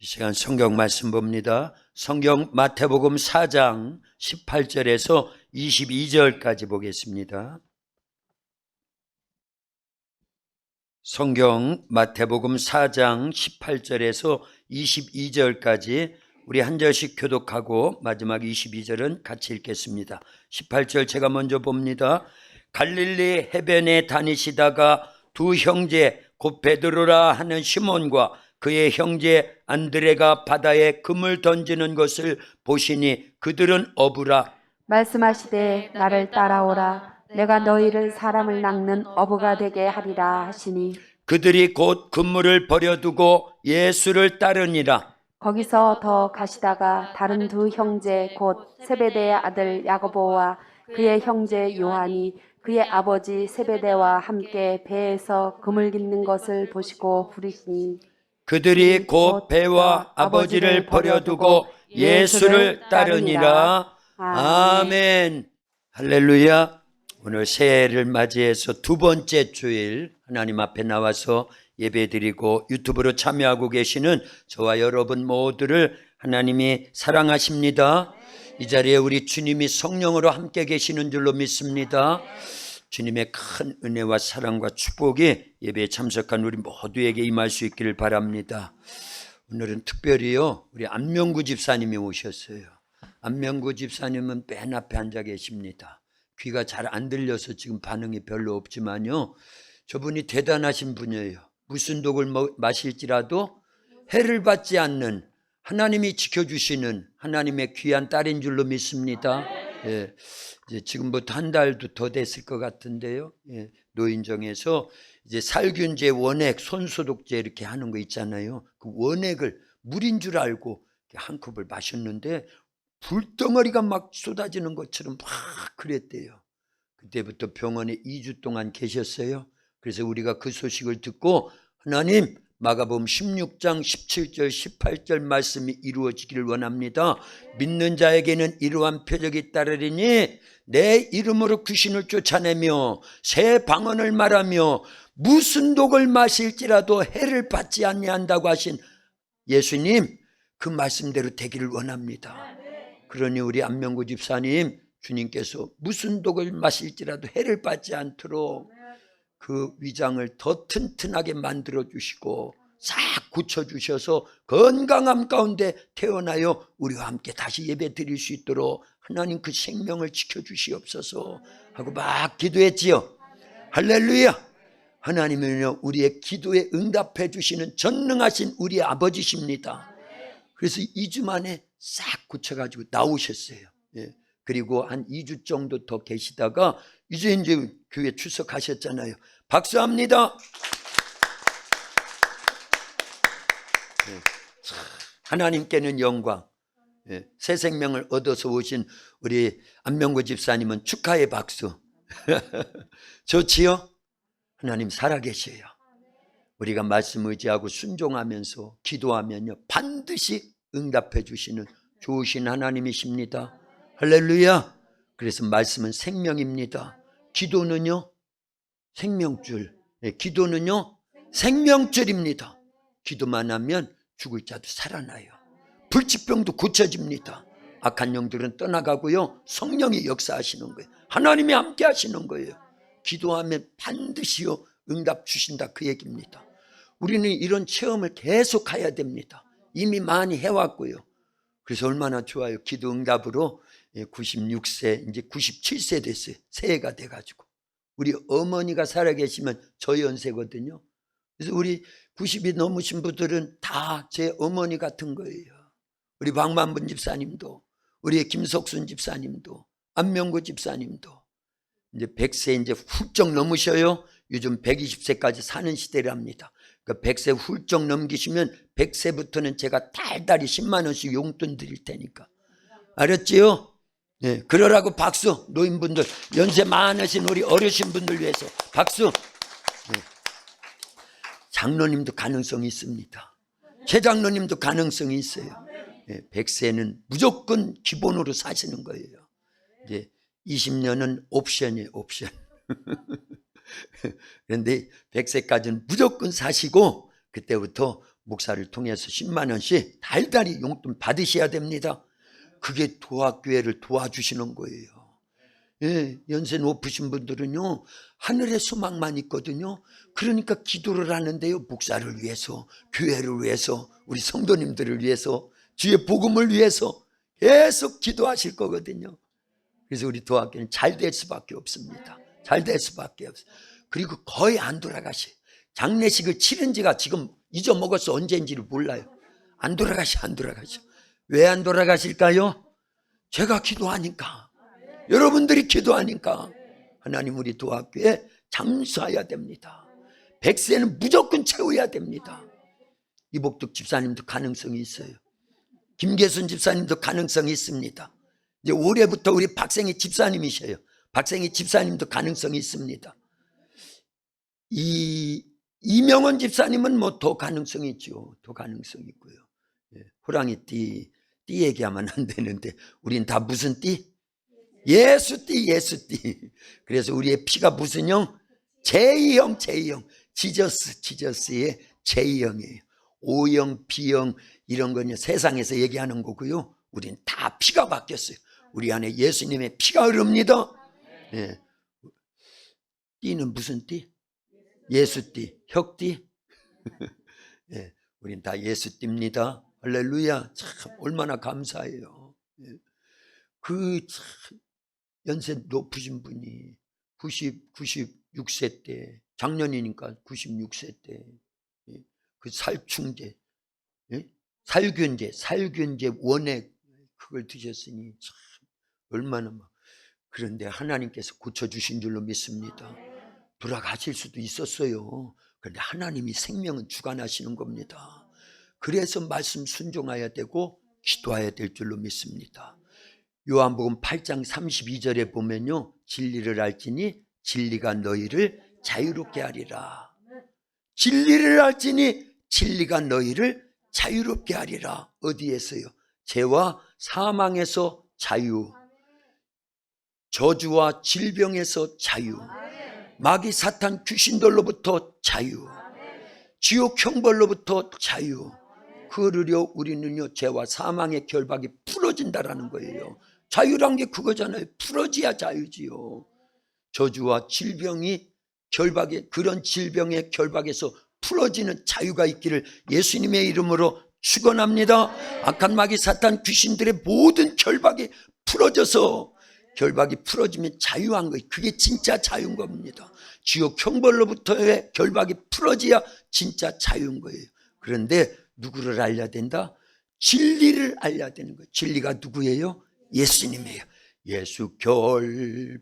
이 시간 성경 말씀 봅니다. 성경 마태복음 4장 18절에서 22절까지 보겠습니다. 성경 마태복음 4장 18절에서 22절까지 우리 한 절씩 교독하고 마지막 22절은 같이 읽겠습니다. 18절 제가 먼저 봅니다. 갈릴리 해변에 다니시다가 두 형제 곧 베드로라 하는 시몬과 그의 형제 안드레가 바다에 금을 던지는 것을 보시니 그들은 어부라. 말씀하시되 나를 따라오라. 내가 너희를 사람을 낚는 어부가 되게 하리라 하시니 그들이 곧 그물을 버려두고 예수를 따르니라. 거기서 더 가시다가 다른 두 형제 곧 세베대의 아들 야고보와 그의 형제 요한이 그의 아버지 세베대와 함께 배에서 그물 깃는 것을 보시고 부르시니 그들이 곧 배와 아버지를 버려두고 예수를 따르니라. 아멘. 할렐루야. 오늘 새해를 맞이해서 두 번째 주일 하나님 앞에 나와서 예배드리고 유튜브로 참여하고 계시는 저와 여러분 모두를 하나님이 사랑하십니다. 이 자리에 우리 주님이 성령으로 함께 계시는 줄로 믿습니다. 주님의 큰 은혜와 사랑과 축복이 예배에 참석한 우리 모두에게 임할 수 있기를 바랍니다. 오늘은 특별히요, 우리 안명구 집사님이 오셨어요. 안명구 집사님은 맨 앞에 앉아 계십니다. 귀가 잘 안 들려서 지금 반응이 별로 없지만요, 저분이 대단하신 분이에요. 무슨 독을 마실지라도 해를 받지 않는, 하나님이 지켜주시는 하나님의 귀한 딸인 줄로 믿습니다. 예, 이제 지금부터 한 달도 더 됐을 것 같은데요. 예, 노인정에서 이제 살균제, 원액, 손소독제 이렇게 하는 거 있잖아요. 그 원액을 물인 줄 알고 한 컵을 마셨는데 불덩어리가 막 쏟아지는 것처럼 막 그랬대요. 그때부터 병원에 2주 동안 계셨어요. 그래서 우리가 그 소식을 듣고 하나님, 마가복음 16장 17절 18절 말씀이 이루어지기를 원합니다. 믿는 자에게는 이러한 표적이 따르리니 내 이름으로 귀신을 쫓아내며 새 방언을 말하며 무슨 독을 마실지라도 해를 받지 아니한다고 하신 예수님, 그 말씀대로 되기를 원합니다. 그러니 우리 안명구 집사님, 주님께서 무슨 독을 마실지라도 해를 받지 않도록 그 위장을 더 튼튼하게 만들어 주시고 싹 고쳐 주셔서 건강함 가운데 태어나요 우리와 함께 다시 예배 드릴 수 있도록 하나님 그 생명을 지켜 주시옵소서 하고 막 기도했지요. 할렐루야. 하나님은요 우리의 기도에 응답해 주시는 전능하신 우리 아버지십니다. 그래서 2주 만에 싹 고쳐가지고 나오셨어요. 예. 그리고 한 2주 정도 더 계시다가 이제 교회 출석하셨잖아요. 박수합니다. 예. 하나님께는 영광. 예. 새 생명을 얻어서 오신 우리 안명구 집사님은 축하의 박수. 좋지요? 하나님 살아계셔요. 우리가 말씀 의지하고 순종하면서 기도하면요 반드시 응답해 주시는 좋으신 하나님이십니다. 할렐루야. 그래서 말씀은 생명입니다. 기도는요 생명줄. 기도는요 생명줄입니다. 기도만 하면 죽을 자도 살아나요. 불치병도 고쳐집니다. 악한 영들은 떠나가고요 성령이 역사하시는 거예요. 하나님이 함께 하시는 거예요. 기도하면 반드시요 응답 주신다 그 얘기입니다. 우리는 이런 체험을 계속 해야 됩니다. 이미 많이 해왔고요. 그래서 얼마나 좋아요. 기도 응답으로 96세 이제 97세 됐어요. 새해가 돼가지고 우리 어머니가 살아계시면 저 연세거든요. 그래서 우리 90이 넘으신 분들은 다 제 어머니 같은 거예요. 우리 박만분 집사님도, 우리 김석순 집사님도, 안명구 집사님도 이제 100세 이제 훌쩍 넘으셔요. 요즘 120세까지 사는 시대랍니다. 그러니까 100세 훌쩍 넘기시면 100세부터는 제가 달달이 10만 원씩 용돈 드릴 테니까. 알았지요? 네, 그러라고 박수. 노인분들, 연세 많으신 우리 어르신분들 위해서 박수. 네. 장로님도 가능성이 있습니다. 최장로님도 가능성이 있어요. 네, 100세는 무조건 기본으로 사시는 거예요. 이제 20년은 옵션이에요, 옵션. 그런데 100세까지는 무조건 사시고 그때부터 목사를 통해서 10만 원씩 달달이 용돈 받으셔야 됩니다. 그게 도학교회를 도와주시는 거예요. 예, 연세 높으신 분들은요, 하늘의 소망만 있거든요. 그러니까 기도를 하는데요, 목사를 위해서, 교회를 위해서, 우리 성도님들을 위해서, 주의 복음을 위해서 계속 기도하실 거거든요. 그래서 우리 도학교는 잘 될 수밖에 없습니다. 잘 될 수밖에 없어요. 그리고 거의 안 돌아가셔요. 장례식을 치른 지가 지금 잊어먹었어. 언제인지를 몰라요. 안 돌아가셔. 왜 안 돌아가실까요? 제가 기도하니까, 여러분들이 기도하니까. 하나님, 우리 도학교에 장수해야 됩니다. 100세는 무조건 채워야 됩니다. 이복덕 집사님도 가능성이 있어요. 김계순 집사님도 가능성이 있습니다. 이제 올해부터 우리 박생희 집사님이셔요. 박생희 집사님도 가능성이 있습니다. 이명원 집사님은 뭐 더 가능성이 있죠. 더 가능성이 있고요. 호랑이 띠 얘기하면 안 되는데, 우린 다 무슨 띠? 예수띠. 그래서 우리의 피가 무슨 형? J형. 지저스의 J형이에요. O형, B형 이런 건 세상에서 얘기하는 거고요. 우린 다 피가 바뀌었어요. 우리 안에 예수님의 피가 흐릅니다. 네. 띠는 무슨 띠? 예수띠, 혁띠. 네. 우린 다 예수띠입니다. 할렐루야. 참 얼마나 감사해요. 네. 참 연세 높으신 분이 96세 때, 작년이니까 96세 때 그 살충제, 살균제 원액 그걸 드셨으니 참 얼마나 막. 그런데 하나님께서 고쳐주신 줄로 믿습니다. 돌아가실 수도 있었어요. 그런데 하나님이 생명은 주관하시는 겁니다. 그래서 말씀 순종해야 되고 기도해야 될 줄로 믿습니다. 요한복음 8장 32절에 보면요, 진리를 알지니 진리가 너희를 자유롭게 하리라. 진리를 알지니 진리가 너희를 자유롭게 하리라. 어디에서요? 죄와 사망에서 자유, 저주와 질병에서 자유, 마귀 사탄 귀신들로부터 자유, 지옥 형벌로부터 자유. 그러려 우리는요, 죄와 사망의 결박이 풀어진다라는 거예요. 자유란 게 그거잖아요. 풀어져야 자유지요. 저주와 질병이 결박에, 그런 질병의 결박에서 풀어지는 자유가 있기를 예수님의 이름으로 축원합니다. 악한 마귀 사탄 귀신들의 모든 결박이 풀어져서, 결박이 풀어지면 자유한 거예요. 그게 진짜 자유인 겁니다. 지옥 형벌로부터의 결박이 풀어져야 진짜 자유인 거예요. 그런데 누구를 알려야 된다? 진리를 알려야 되는 거예요. 진리가 누구예요? 예수님이에요. 예수 결박광,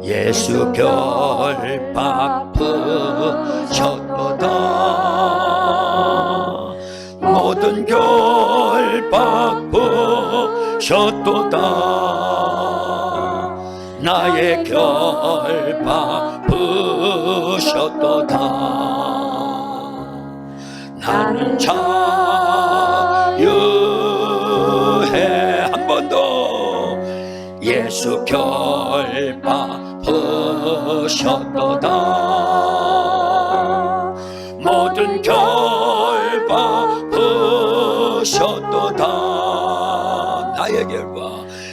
예수 결박 푸셨도다. 모든 결박 푸셨도다. 나의 결박 푸셨도다. 나는 자유해. 한 번 더. 예수 결박 푸셨도다. 모든 결박 푸셨도다.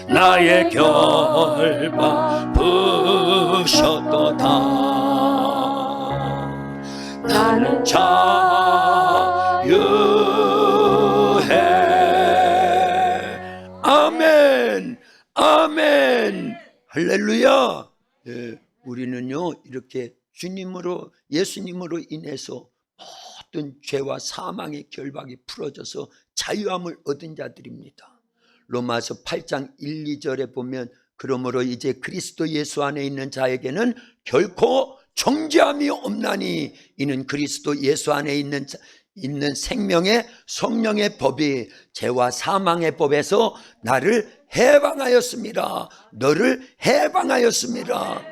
나의 결박 푸셨도다. 나는 자유해. 아멘, 아멘, 할렐루야. 우리는요, 이렇게 주님으로, 예수님으로 인해서 모든 죄와 사망의 결박이 풀어져서 자유함을 얻은 자들입니다. 로마서 8장 1, 2절에 보면, 그러므로 이제 그리스도 예수 안에 있는 자에게는 결코 정죄함이 없나니 이는 그리스도 예수 안에 있는 생명의 성령의 법이 죄와 사망의 법에서 나를 해방하였습니다. 너를 해방하였습니다.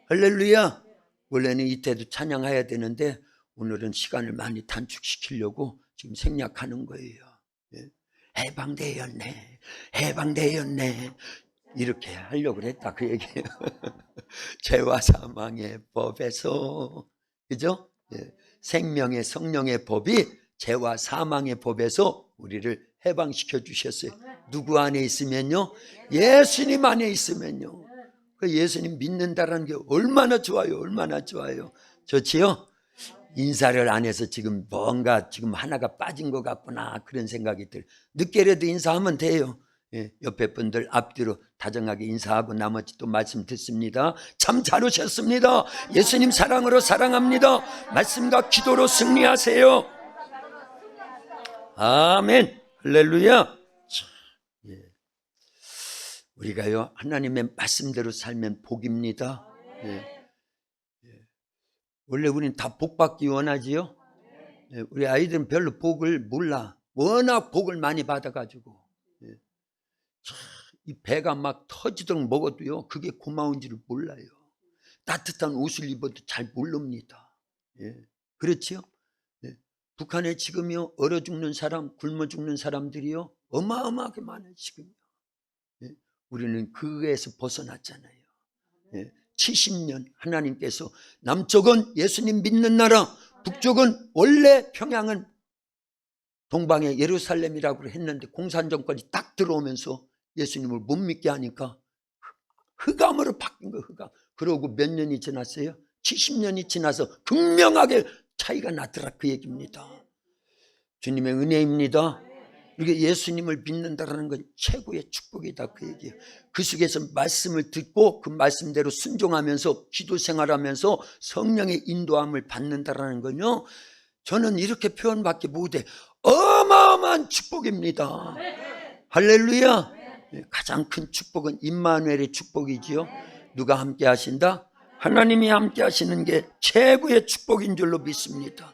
할렐루야. 원래는 이때도 찬양해야 되는데 오늘은 시간을 많이 단축시키려고 지금 생략하는 거예요. 해방되었네, 해방되었네. 이렇게 하려고 그랬다 그 얘기예요. 죄와 사망의 법에서, 그죠? 예. 생명의 성령의 법이 죄와 사망의 법에서 우리를 해방시켜 주셨어요. 누구 안에 있으면요? 예수님 안에 있으면요. 그 예수님 믿는다라는 게 얼마나 좋아요. 얼마나 좋아요. 좋지요? 인사를 안 해서 지금 뭔가 지금 하나가 빠진 것 같구나 그런 생각이 들어요. 늦게라도 인사하면 돼요. 예, 옆에 분들 앞뒤로 다정하게 인사하고 나머지 또 말씀 듣습니다. 참 잘 오셨습니다. 예수님 사랑으로 사랑합니다. 말씀과 기도로 승리하세요. 아멘. 할렐루야. 참, 예. 우리가요 하나님의 말씀대로 살면 복입니다. 예. 원래 우리는 다 복받기 원하지요. 예. 우리 아이들은 별로 복을 몰라. 워낙 복을 많이 받아가지고 예. 이 배가 막 터지도록 먹어도요 그게 고마운 줄을 몰라요. 따뜻한 옷을 입어도 잘 모릅니다. 예. 그렇지요? 예. 북한에 지금요 얼어 죽는 사람, 굶어 죽는 사람들이요 어마어마하게 많아요 지금. 예. 우리는 그에서 벗어났잖아요. 예. 70년 하나님께서 남쪽은 예수님 믿는 나라, 북쪽은 원래 평양은 동방의 예루살렘이라고 했는데 공산정권이 딱 들어오면서 예수님을 못 믿게 하니까 흑암으로 바뀐 거예요. 흑암. 그러고 몇 년이 지났어요? 70년이 지나서 극명하게 차이가 나더라 그 얘기입니다. 주님의 은혜입니다. 이게 예수님을 믿는다는 건 최고의 축복이다 그 얘기예요. 그 속에서 말씀을 듣고 그 말씀대로 순종하면서 기도 생활하면서 성령의 인도함을 받는다는 건요 저는 이렇게 표현밖에 못해. 어마어마한 축복입니다. 할렐루야. 가장 큰 축복은 임마누엘의 축복이지요. 누가 함께 하신다? 하나님이 함께 하시는 게 최고의 축복인 줄로 믿습니다.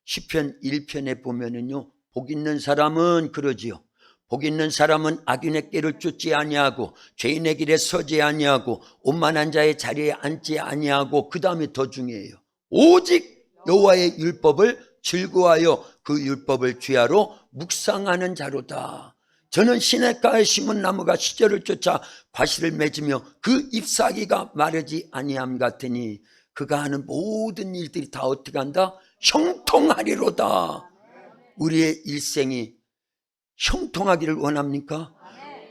시편 1편에 보면은요 복 있는 사람은 그러지요. 복 있는 사람은 악인의 길을 쫓지 아니하고 죄인의 길에 서지 아니하고 오만한 자의 자리에 앉지 아니하고 그 다음에 더 중요해요. 오직 여호와의 율법을 즐거워하여 그 율법을 주야로 묵상하는 자로다. 저는 시냇가에 심은 나무가 시절을 쫓아 과실을 맺으며 그 잎사귀가 마르지 아니함 같으니 그가 하는 모든 일들이 다 어떻게 한다? 형통하리로다. 우리의 일생이 형통하기를 원합니까?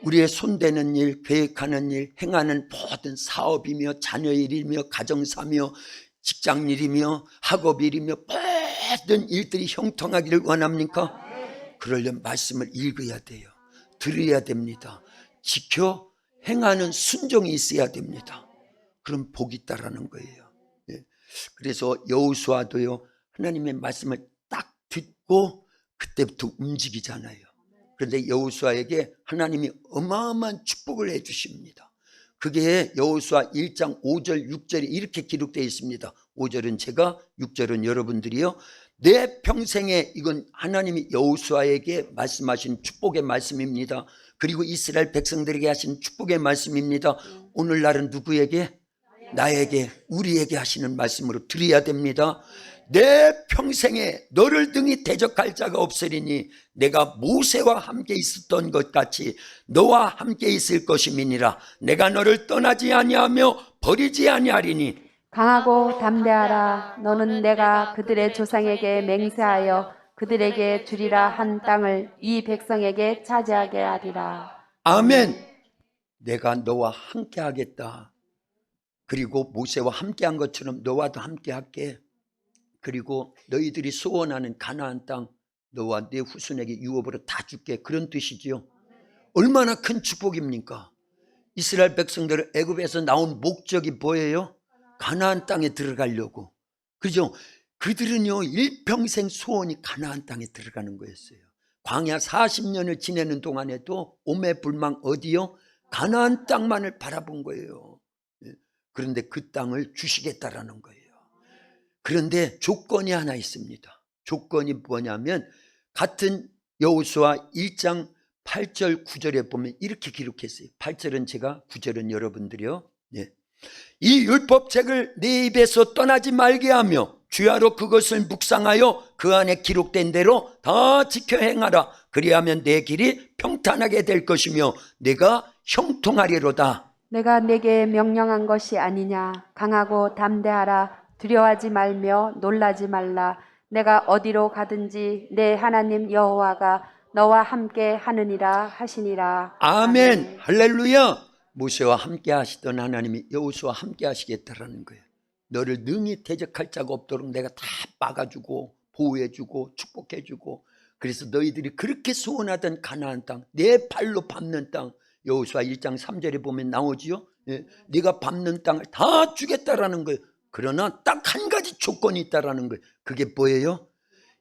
우리의 손대는 일, 계획하는 일, 행하는 모든 사업이며 자녀일이며 가정사며 직장일이며 학업일이며 모든 일들이 형통하기를 원합니까? 그러려면 말씀을 읽어야 돼요. 들어야 됩니다. 지켜 행하는 순종이 있어야 됩니다. 그럼 복이 있다라는 거예요. 그래서 여호수아도요 하나님의 말씀을 딱 듣고 그때부터 움직이잖아요. 그런데 여호수아에게 하나님이 어마어마한 축복을 해 주십니다. 그게 여호수아 1장 5절 6절에 이렇게 기록되어 있습니다. 5절은 제가, 6절은 여러분들이요. 내 평생에 이건 하나님이 여호수아에게 말씀하신 축복의 말씀입니다. 그리고 이스라엘 백성들에게 하신 축복의 말씀입니다. 오늘날은 누구에게? 나에게, 우리에게 하시는 말씀으로 드려야 됩니다. 내 평생에 너를 등이 대적할 자가 없으리니 내가 모세와 함께 있었던 것 같이 너와 함께 있을 것임이니라. 내가 너를 떠나지 아니하며 버리지 아니하리니 강하고 담대하라. 너는 내가 그들의 조상에게 맹세하여 그들에게 주리라 한 땅을 이 백성에게 차지하게 하리라. 아멘. 내가 너와 함께 하겠다. 그리고 모세와 함께 한 것처럼 너와도 함께 할게. 그리고 너희들이 소원하는 가나안 땅 너와 네 후손에게 유업으로 다 줄게. 그런 뜻이지요. 얼마나 큰 축복입니까? 이스라엘 백성들을 애굽에서 나온 목적이 뭐예요? 가나안 땅에 들어가려고. 그죠? 그들은요 일평생 소원이 가나안 땅에 들어가는 거였어요. 광야 40년을 지내는 동안에도 오매불망 어디요? 가나안 땅만을 바라본 거예요. 그런데 그 땅을 주시겠다라는 거예요. 그런데 조건이 하나 있습니다. 조건이 뭐냐면 같은 여호수아 1장 8절 9절에 보면 이렇게 기록했어요. 8절은 제가, 9절은 여러분들이요. 예. 이 율법책을 내 입에서 떠나지 말게 하며 주야로 그것을 묵상하여 그 안에 기록된 대로 다 지켜 행하라. 그리하면 내 길이 평탄하게 될 것이며 내가 형통하리로다. 내가 내게 명령한 것이 아니냐. 강하고 담대하라. 두려워하지 말며 놀라지 말라. 내가 어디로 가든지 내 하나님 여호와가 너와 함께 하느니라 하시니라. 아멘. 할렐루야. 모세와 함께 하시던 하나님이 여호수아와 함께 하시겠다라는 거예요. 너를 능히 대적할 자가 없도록 내가 다 막아주고 보호해주고 축복해주고, 그래서 너희들이 그렇게 소원하던 가나안 땅, 내 발로 밟는 땅, 여호수아 1장 3절에 보면 나오지요. 예, 네가 밟는 땅을 다 주겠다라는 거예요. 그러나 딱 한 가지 조건이 있다라는 거예요. 그게 뭐예요?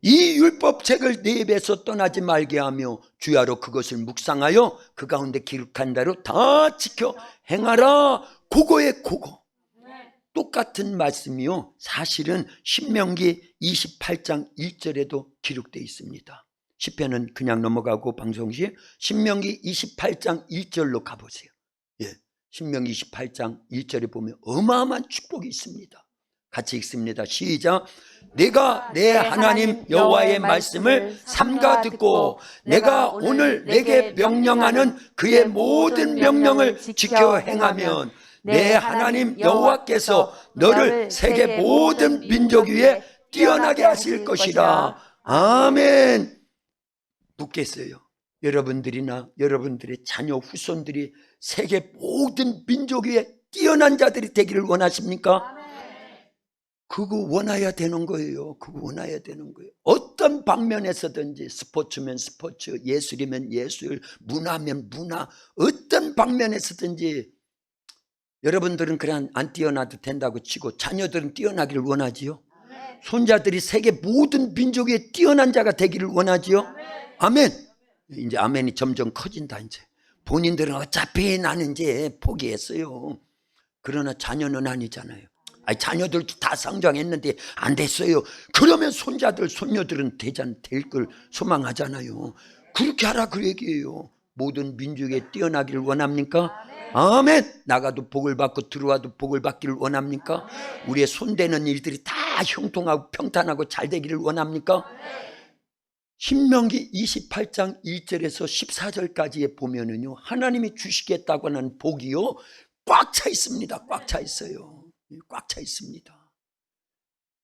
이 율법책을 내 입에서 떠나지 말게 하며 주야로 그것을 묵상하여 그 가운데 기록한 대로 다 지켜 행하라. 그거에 그거. 똑같은 말씀이요, 사실은 신명기 28장 1절에도 기록되어 있습니다. 시편은 그냥 넘어가고 방송시 신명기 28장 1절로 가보세요. 예, 신명기 28장 1절에 보면 어마어마한 축복이 있습니다. 같이 읽습니다. 시작. 내가 내 하나님 여호와의 말씀을 삼가 듣고 내가 오늘 내게 명령하는 그의 모든 명령을 지켜 행하면 내 하나님 여호와께서 너를 세계 모든 민족 위에 뛰어나게 하실 것이라. 아멘. 묻겠어요. 여러분들이나 여러분들의 자녀 후손들이 세계 모든 민족 위에 뛰어난 자들이 되기를 원하십니까? 그거 원해야 되는 거예요. 그거 원해야 되는 거예요. 어떤 방면에서든지, 스포츠면 스포츠, 예술이면 예술, 문화면 문화, 어떤 방면에서든지 여러분들은 그냥 안 뛰어나도 된다고 치고 자녀들은 뛰어나기를 원하지요. 손자들이 세계 모든 민족에 뛰어난 자가 되기를 원하지요. 아멘. 이제 아멘이 점점 커진다. 이제 본인들은 어차피 나는 이제 포기했어요. 그러나 자녀는 아니잖아요. 아니, 자녀들도 다 성장했는데 안 됐어요. 그러면 손자들 손녀들은 될 걸 소망하잖아요. 그렇게 하라 그 얘기예요. 모든 민족에 뛰어나기를 원합니까? 아멘. 나가도 복을 받고 들어와도 복을 받기를 원합니까? 우리의 손대는 일들이 다 형통하고 평탄하고 잘 되기를 원합니까? 신명기 28장 1절에서 14절까지에 보면은요, 하나님이 주시겠다고 하는 복이요 꽉 차 있습니다. 꽉 차 있어요. 꽉 차 있습니다.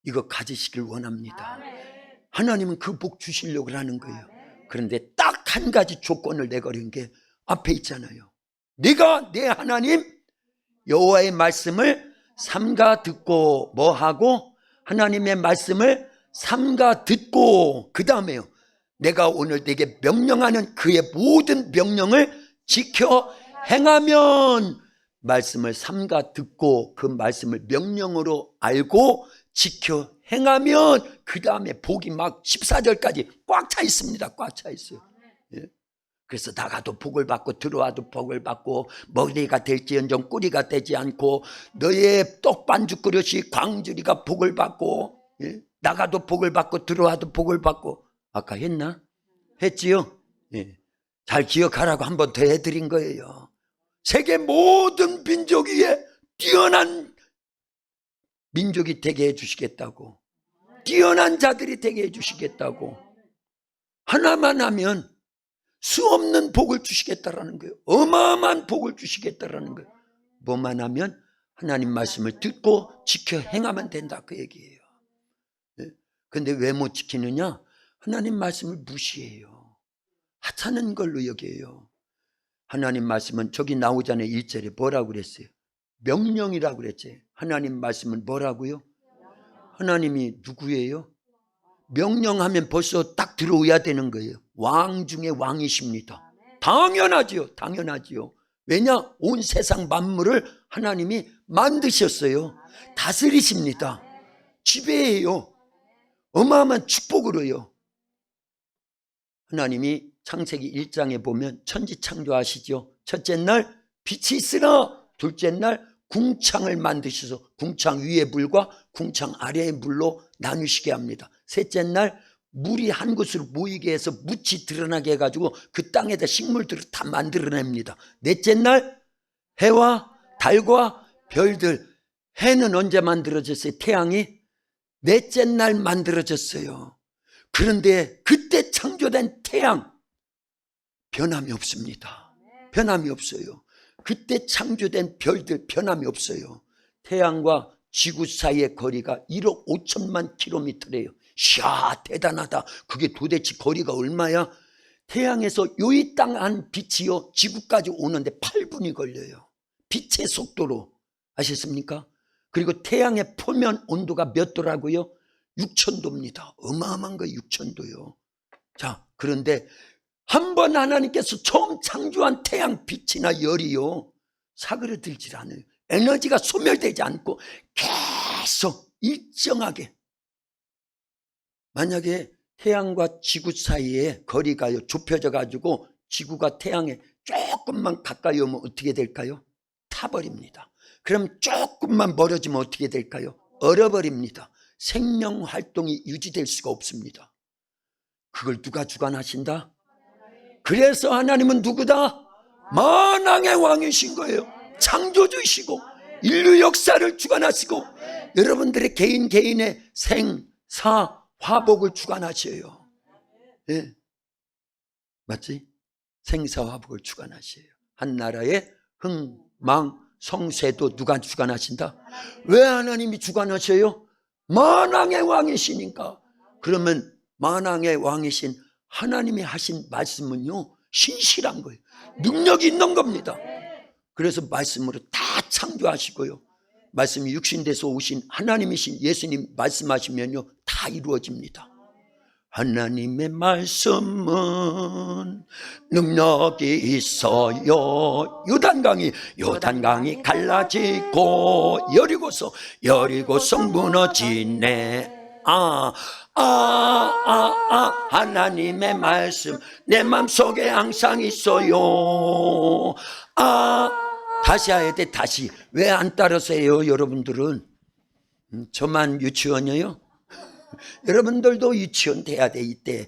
이거 가지시길 원합니다. 하나님은 그 복 주시려고 하는 거예요. 그런데 딱 한 가지 조건을 내걸은 게 앞에 있잖아요. 네가 내 하나님 여호와의 말씀을 삼가 듣고 뭐하고? 하나님의 말씀을 삼가 듣고, 그 다음에요, 내가 오늘 내게 명령하는 그의 모든 명령을 지켜 행하면, 말씀을 삼가 듣고 그 말씀을 명령으로 알고 지켜 행하면 그 다음에 복이 막 14절까지 꽉 차 있습니다. 꽉 차 있어요. 예? 그래서 나가도 복을 받고 들어와도 복을 받고 머리가 될지언정 꼬리가 되지 않고 너의 떡반죽 그릇이 광주리가 복을 받고, 예? 나가도 복을 받고 들어와도 복을 받고. 아까 했나? 했지요? 예. 잘 기억하라고 한 번 더 해드린 거예요. 세계 모든 민족 위에 뛰어난 민족이 되게 해주시겠다고, 뛰어난 자들이 되게 해주시겠다고, 하나만 하면 수없는 복을 주시겠다라는 거예요. 어마어마한 복을 주시겠다라는 거예요. 뭐만 하면 하나님 말씀을 듣고 지켜 행하면 된다 그 얘기예요. 그런데 왜 못 지키느냐? 하나님 말씀을 무시해요. 하찮은 걸로 여겨요. 하나님 말씀은 저기 나오잖아요. 1절에 뭐라고 그랬어요? 명령이라고 그랬지. 하나님 말씀은 뭐라고요? 하나님이 누구예요? 명령하면 벌써 딱 들어오야 되는 거예요. 왕 중에 왕이십니다. 당연하지요. 당연하지요. 왜냐? 온 세상 만물을 하나님이 만드셨어요. 다스리십니다. 지배해요. 어마어마한 축복으로요. 하나님이 창세기 1장에 보면 천지 창조하시죠. 첫째 날 빛이 있으나 둘째 날 궁창을 만드셔서 궁창 위의 물과 궁창 아래의 물로 나누시게 합니다. 셋째 날 물이 한 곳으로 모이게 해서 묻이 드러나게 해가지고 그 땅에다 식물들을 다 만들어냅니다. 넷째 날 해와 달과 별들, 해는 언제 만들어졌어요? 태양이 넷째 날 만들어졌어요. 그런데 그때 창조된 태양 변함이 없습니다. 변함이 없어요. 그때 창조된 별들 변함이 없어요. 태양과 지구 사이의 거리가 1억 5천만 킬로미터래요. 이야, 대단하다. 그게 도대체 거리가 얼마야? 태양에서 이 땅 한 빛이요 지구까지 오는데 8분이 걸려요. 빛의 속도로. 아셨습니까? 그리고 태양의 표면 온도가 몇 도라고요? 6,000도입니다. 어마어마한 거예요. 6,000도요. 자, 그런데 한번 하나님께서 처음 창조한 태양 빛이나 열이요 사그러들질 않아요. 에너지가 소멸되지 않고 계속 일정하게. 만약에 태양과 지구 사이에 거리가요 좁혀져 가지고 지구가 태양에 조금만 가까이 오면 어떻게 될까요? 타버립니다. 그럼 조금만 멀어지면 어떻게 될까요? 얼어버립니다. 생명 활동이 유지될 수가 없습니다. 그걸 누가 주관하신다? 그래서 하나님은 누구다? 만왕의 왕이신 거예요. 창조주이시고 인류 역사를 주관하시고 여러분들의 개인의 생사 화복을 주관하셔요. 예. 맞지? 생사화복을 주관하셔요. 한 나라의 흥망 성쇠도 누가 주관하신다? 왜 하나님이 주관하셔요? 만왕의 왕이시니까. 그러면 만왕의 왕이신 하나님이 하신 말씀은요 신실한 거예요. 능력이 있는 겁니다. 그래서 말씀으로 다 창조하시고요, 말씀이 육신돼서 오신 하나님이신 예수님 말씀하시면요 다 이루어집니다. 하나님의 말씀은 능력이 있어요. 요단강이 갈라지고 여리고성 무너지네. 하나님의 말씀 내 맘속에 항상 있어요. 다시 해야 돼. 다시. 왜 안 따라서 해요 여러분들은? 저만 유치원이에요? 여러분들도 유치원 돼야 돼. 이때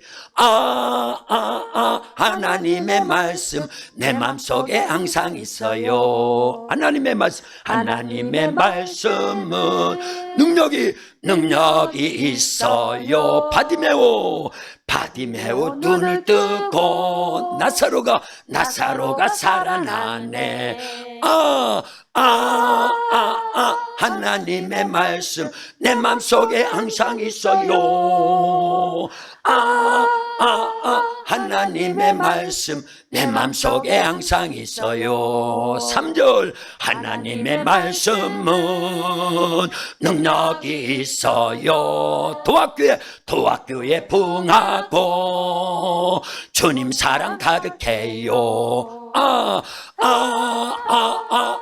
하나님의 말씀 내 맘속에 항상 있어요. 하나님의 말씀은 능력이 있어요. 바디메오 눈을 뜨고 나사로가 살아나네. 하나님의 말씀 내 맘속에 항상 있어요. 하나님의 말씀 내 맘속에 항상 있어요. 3절 하나님의 말씀은 능력이 있어요. 도학교에 부응하고 주님 사랑 가득해요.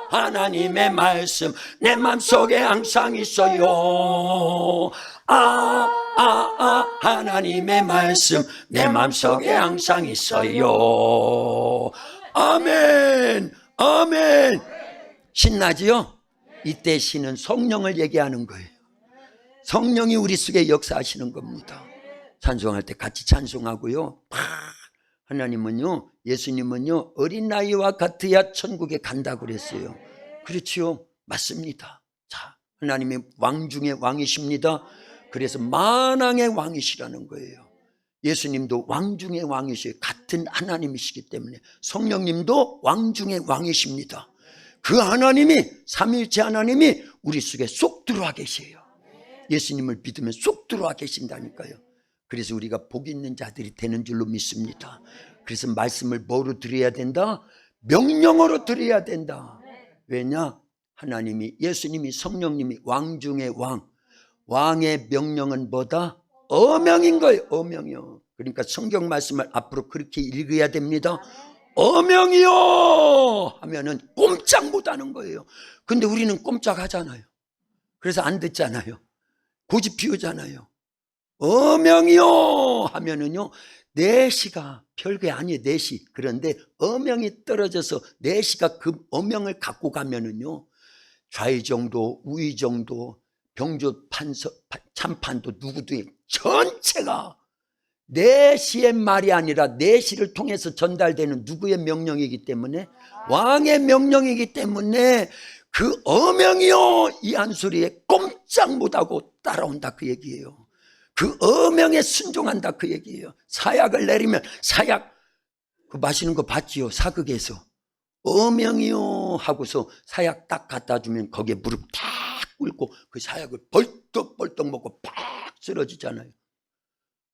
하나님의 말씀 내 맘속에 항상 있어요. 하나님의 말씀 내 맘속에 항상 있어요. 아멘. 신나지요? 이때 신은 성령을 얘기하는 거예요. 성령이 우리 속에 역사하시는 겁니다. 찬송할 때 같이 찬송하고요. 하나님은요, 예수님은요 어린 나이와 같아야 천국에 간다고 그랬어요. 그렇지요? 맞습니다. 자, 하나님이 왕 중에 왕이십니다. 그래서 만왕의 왕이시라는 거예요. 예수님도 왕 중에 왕이시요. 같은 하나님이시기 때문에 성령님도 왕 중에 왕이십니다. 그 하나님이, 삼위일체 하나님이 우리 속에 쏙 들어와 계세요. 예수님을 믿으면 쏙 들어와 계신다니까요. 그래서 우리가 복 있는 자들이 되는 줄로 믿습니다. 그래서 말씀을 뭐로 드려야 된다? 명령어로 드려야 된다. 왜냐? 하나님이, 예수님이, 성령님이 왕 중에 왕의 명령은 뭐다? 어명인 거예요. 어명이요. 그러니까 성경 말씀을 앞으로 그렇게 읽어야 됩니다. 어명이요 하면은 꼼짝 못하는 거예요. 근데 우리는 꼼짝하잖아요. 그래서 안 듣잖아요. 고집 피우잖아요. 어명이요 하면은요 4시가 별게 아니에요. 4시. 그런데 어명이 떨어져서 4시가 그 어명을 갖고 가면은요 좌의정도 우의정도 병조 참판도 누구도 전체가 4시의 말이 아니라 4시를 통해서 전달되는 누구의 명령이기 때문에, 왕의 명령이기 때문에 그 어명이요 이 한 소리에 꼼짝 못하고 따라온다 그 얘기예요. 그 어명에 순종한다 그 얘기예요. 사약을 내리면 사약 그 마시는 거 봤지요? 사극에서 어명이요 하고서 사약 딱 갖다 주면 거기에 무릎 탁 꿇고 그 사약을 벌떡벌떡 먹고 팍 쓰러지잖아요.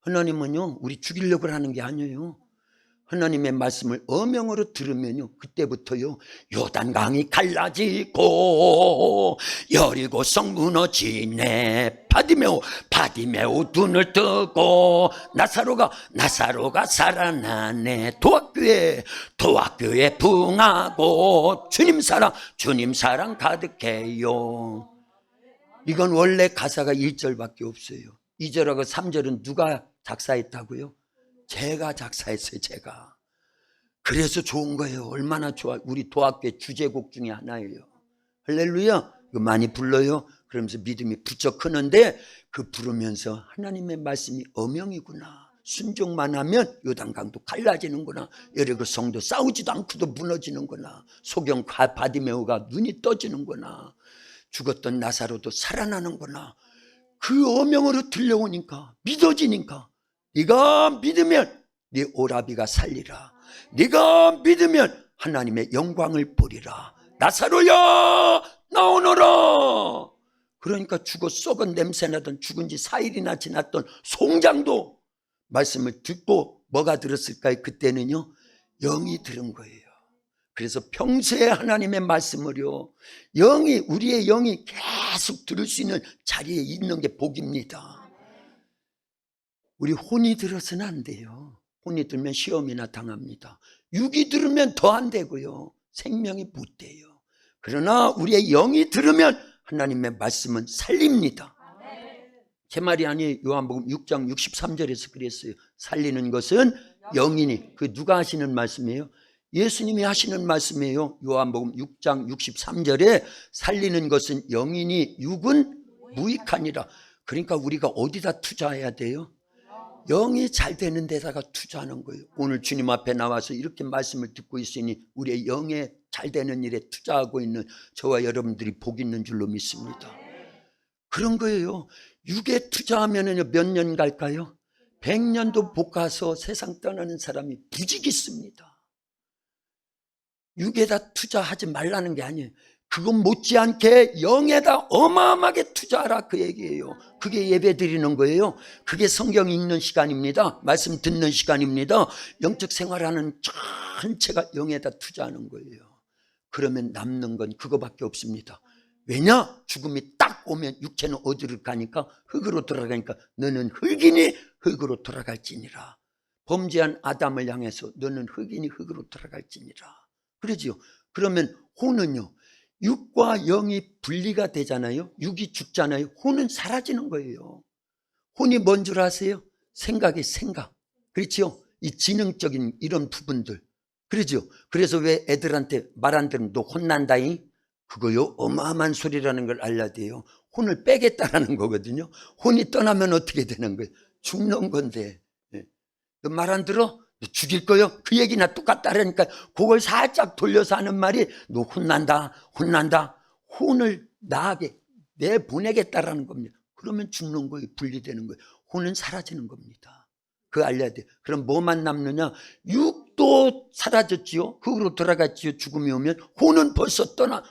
하나님은요 우리 죽이려고 하는 게 아니에요. 하나님의 말씀을 어명으로 들으면요 그때부터요 요단강이 갈라지고 여리고성 무너지네. 바디메오 눈을 뜨고 나사로가 살아나네. 도학교에 부응하고 주님 사랑 가득해요. 이건 원래 가사가 1절밖에 없어요. 2절하고 3절은 누가 작사했다고요? 제가 작사했어요. 제가. 그래서 좋은 거예요. 얼마나 좋아. 우리 도학교의 주제곡 중에 하나예요. 할렐루야. 이거 많이 불러요. 그러면서 믿음이 부쩍 크는데 그 부르면서 하나님의 말씀이 어명이구나. 순종만 하면 요단강도 갈라지는구나. 여리고 성도 싸우지도 않고도 무너지는구나. 소경 바디메오가 눈이 떠지는구나. 죽었던 나사로도 살아나는구나. 그 어명으로 들려오니까 믿어지니까 네가 믿으면 네 오라비가 살리라. 네가 믿으면 하나님의 영광을 보리라. 나사로야 나오너라. 그러니까 죽어 썩은 냄새나던 죽은 지 4일이나 지났던 송장도 말씀을 듣고 뭐가 들었을까요? 그때는요 영이 들은 거예요. 그래서 평소에 하나님의 말씀을요 우리의 영이 계속 들을 수 있는 자리에 있는 게 복입니다. 우리 혼이 들어서는 안 돼요. 혼이 들면 시험이나 당합니다. 육이 들으면 더 안 되고요 생명이 못 돼요. 그러나 우리의 영이 들으면 하나님의 말씀은 살립니다. 제 말이 아니에요. 요한복음 6장 63절에서 그랬어요. 살리는 것은 영이니. 그 누가 하시는 말씀이에요? 예수님이 하시는 말씀이에요. 요한복음 6장 63절에 살리는 것은 영이니 육은 무익하니라. 그러니까 우리가 어디다 투자해야 돼요? 영이 잘 되는 데다가 투자하는 거예요. 오늘 주님 앞에 나와서 이렇게 말씀을 듣고 있으니 우리의 영에 잘 되는 일에 투자하고 있는 저와 여러분들이 복 있는 줄로 믿습니다. 그런 거예요. 육에 투자하면 몇 년 갈까요? 100년도 못 가서 세상 떠나는 사람이 부직 있습니다. 육에다 투자하지 말라는 게 아니에요. 그건 못지않게 영에다 어마어마하게 투자하라 그 얘기예요. 그게 예배 드리는 거예요. 그게 성경 읽는 시간입니다. 말씀 듣는 시간입니다. 영적 생활하는 전체가 영에다 투자하는 거예요. 그러면 남는 건 그거밖에 없습니다. 왜냐? 죽음이 딱 오면 육체는 어디로 가니까 흙으로 돌아가니까 너는 흙이니 흙으로 돌아갈지니라. 범죄한 아담을 향해서 너는 흙이니 흙으로 돌아갈지니라. 그러지요. 그러면 혼은요. 육과 영이 분리가 되잖아요. 육이 죽잖아요. 혼은 사라지는 거예요. 혼이 뭔 줄 아세요? 생각이 생각. 그렇죠? 이 지능적인 이런 부분들. 그러죠? 그래서 왜 애들한테 말 안 들으면 너 혼난다잉? 그거요 어마어마한 소리라는 걸 알아야 돼요. 혼을 빼겠다라는 거거든요. 혼이 떠나면 어떻게 되는 거예요? 죽는 건데. 너 말 안 들어? 너 죽일 거요? 그 얘기나 똑같다라니까. 그걸 살짝 돌려서 하는 말이 너 혼난다. 혼을 나에게 내보내겠다라는 겁니다. 그러면 죽는 거예요. 분리되는 거예요. 혼은 사라지는 겁니다. 그거 알려야 돼요. 그럼 뭐만 남느냐? 육도 사라졌지요. 흙으로 돌아갔지요. 죽음이 오면 혼은 벌써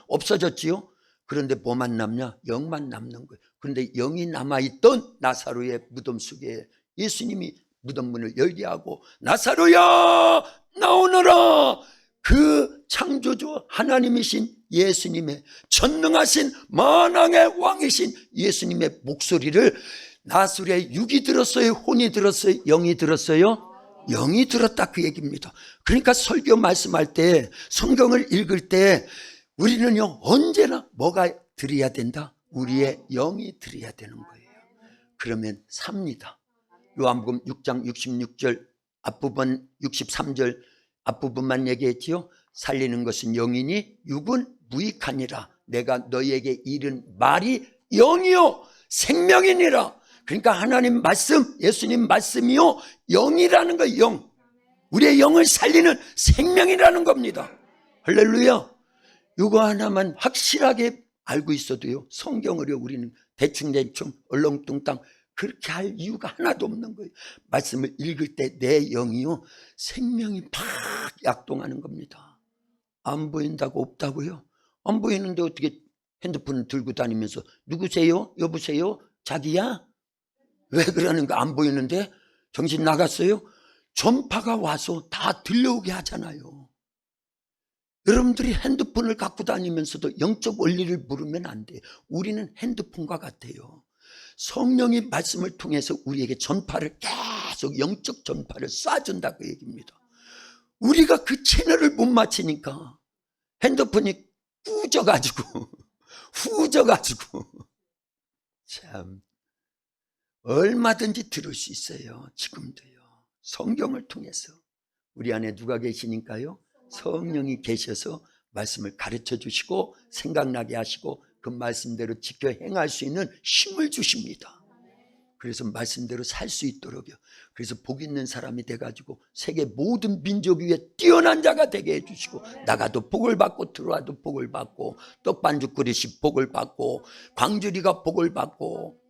없어졌지요. 그런데 뭐만 남냐? 영만 남는 거예요. 그런데 영이 남아있던 나사로의 무덤 속에 예수님이 무덤 문을 열게 하고 나사로야 나오너라. 그 창조주 하나님이신 예수님의 전능하신 만왕의 왕이신 예수님의 목소리를 나사로의 육이 들었어요? 혼이 들었어요? 영이 들었어요? 영이 들었다 그 얘기입니다. 그러니까 설교 말씀할 때 성경을 읽을 때 우리는요 언제나 뭐가 들어야 된다? 우리의 영이 들어야 되는 거예요. 그러면 삽니다. 요한복음 6장 66절 앞부분 63절 앞부분만 얘기했지요. 살리는 것은 영이니 육은 무익하니라. 내가 너희에게 이른 말이 영이요 생명이니라. 그러니까 하나님 말씀, 예수님 말씀이요 영이라는 거예요. 영. 우리의 영을 살리는 생명이라는 겁니다. 할렐루야. 이거 하나만 확실하게 알고 있어도요, 성경을요 우리는 대충대충 얼렁뚱땅 그렇게 할 이유가 하나도 없는 거예요. 말씀을 읽을 때 내 영이요 생명이 팍 약동하는 겁니다. 안 보인다고 없다고요? 안 보이는데 어떻게 핸드폰을 들고 다니면서 누구세요? 여보세요? 자기야? 왜 그러는가? 안 보이는데? 정신 나갔어요? 전파가 와서 다 들려오게 하잖아요. 여러분들이 핸드폰을 갖고 다니면서도 영적 원리를 모르면 안 돼요. 우리는 핸드폰과 같아요. 성령이 말씀을 통해서 우리에게 전파를 계속 영적 전파를 쏴준다 그 얘기입니다. 우리가 그 채널을 못 맞추니까 핸드폰이 후져가지고 참 얼마든지 들을 수 있어요. 지금도요. 성경을 통해서 우리 안에 누가 계시니까요? 성령이 계셔서 말씀을 가르쳐 주시고 생각나게 하시고 그 말씀대로 지켜 행할 수 있는 힘을 주십니다. 그래서 말씀대로 살 수 있도록요. 그래서 복 있는 사람이 돼가지고 세계 모든 민족 위에 뛰어난 자가 되게 해주시고 나가도 복을 받고 들어와도 복을 받고 떡반죽 그릇이 복을 받고 광주리가 복을 받고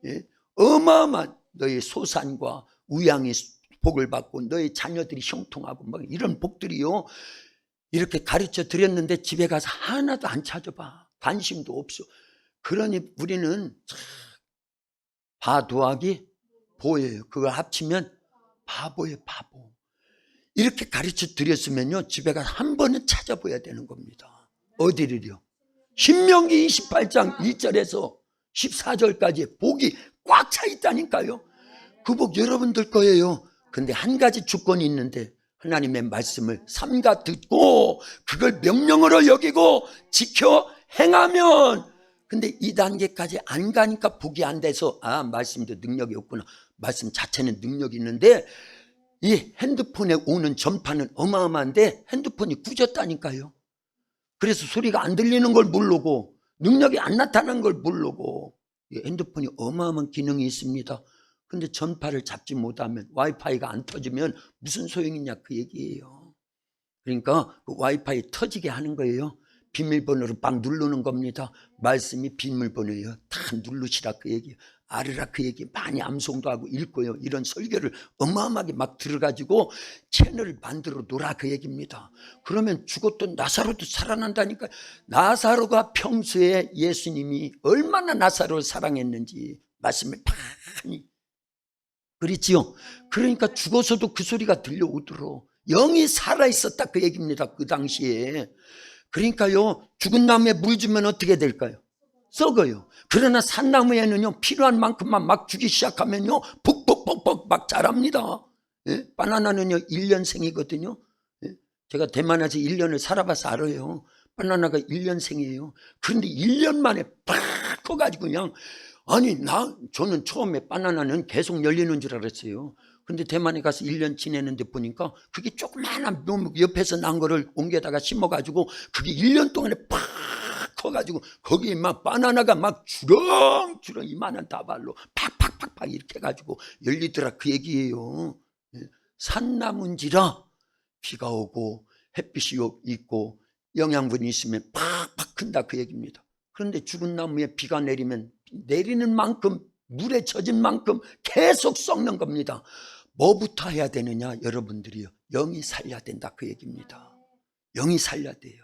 어마어마한 너의 소산과 우양이 복을 받고 너의 자녀들이 형통하고 막 이런 복들이요. 이렇게 가르쳐 드렸는데 집에 가서 하나도 안 찾아봐. 관심도 없어. 그러니 우리는 바 더하기 보예요. 그걸 합치면 바보예요. 바보. 이렇게 가르쳐 드렸으면요 집에 가서 한 번은 찾아봐야 되는 겁니다. 어디를요? 신명기 28장 1절에서 14절까지 복이 꽉 차 있다니까요. 그 복 여러분들 거예요. 근데 한 가지 조건이 있는데 하나님의 말씀을 삼가 듣고 그걸 명령으로 여기고 지켜 행하면, 근데 이 단계까지 안 가니까 복이 안 돼서 말씀도 능력이 없구나. 말씀 자체는 능력이 있는데 이 핸드폰에 오는 전파는 어마어마한데 핸드폰이 굳었다니까요. 그래서 소리가 안 들리는 걸 모르고 능력이 안 나타나는 걸 모르고 이 핸드폰이 어마어마한 기능이 있습니다. 근데 전파를 잡지 못하면 와이파이가 안 터지면 무슨 소용이냐 그 얘기예요. 그러니까 그 와이파이 터지게 하는 거예요. 비밀번호로 막 누르는 겁니다. 말씀이 비밀번호예요. 다 누르시라 그 얘기예요. 알으라 그 얘기 많이 암송도 하고 읽고요. 이런 설교를 어마어마하게 막 들어가지고 채널을 만들어 놓으라 그 얘기입니다. 그러면 죽었던 나사로도 살아난다니까. 나사로가 평소에 예수님이 얼마나 나사로를 사랑했는지 말씀을 많이 그랬지요. 그러니까 죽어서도 그 소리가 들려오도록 영이 살아있었다 그 얘기입니다. 그 당시에. 그러니까요 죽은 나무에 물 주면 어떻게 될까요? 썩어요. 그러나 산나무에는요 필요한 만큼만 막 주기 시작하면요 벅벅벅벅 막 자랍니다. 바나나는요 1년생이거든요. 제가 대만에서 1년을 살아봐서 알아요. 바나나가 1년생이에요. 그런데 1년 만에 팍 커가지고 그냥 저는 처음에 바나나는 계속 열리는 줄 알았어요. 근데 대만에 가서 1년 지내는데 보니까 그게 조그마한 묘목 옆에서 난 거를 옮겨다가 심어가지고 그게 1년 동안에 팍 커가지고 거기에 막 바나나가 막 주렁주렁 이만한 다발로 팍팍팍팍 이렇게 해가지고 열리더라 그 얘기예요. 산나무인지라 비가 오고 햇빛이 있고 영양분이 있으면 팍팍 큰다 그 얘기입니다. 그런데 죽은 나무에 비가 내리면 내리는 만큼 물에 젖은 만큼 계속 썩는 겁니다. 뭐부터 해야 되느냐 여러분들이요 영이 살려야 된다 그 얘기입니다. 영이 살려야 돼요.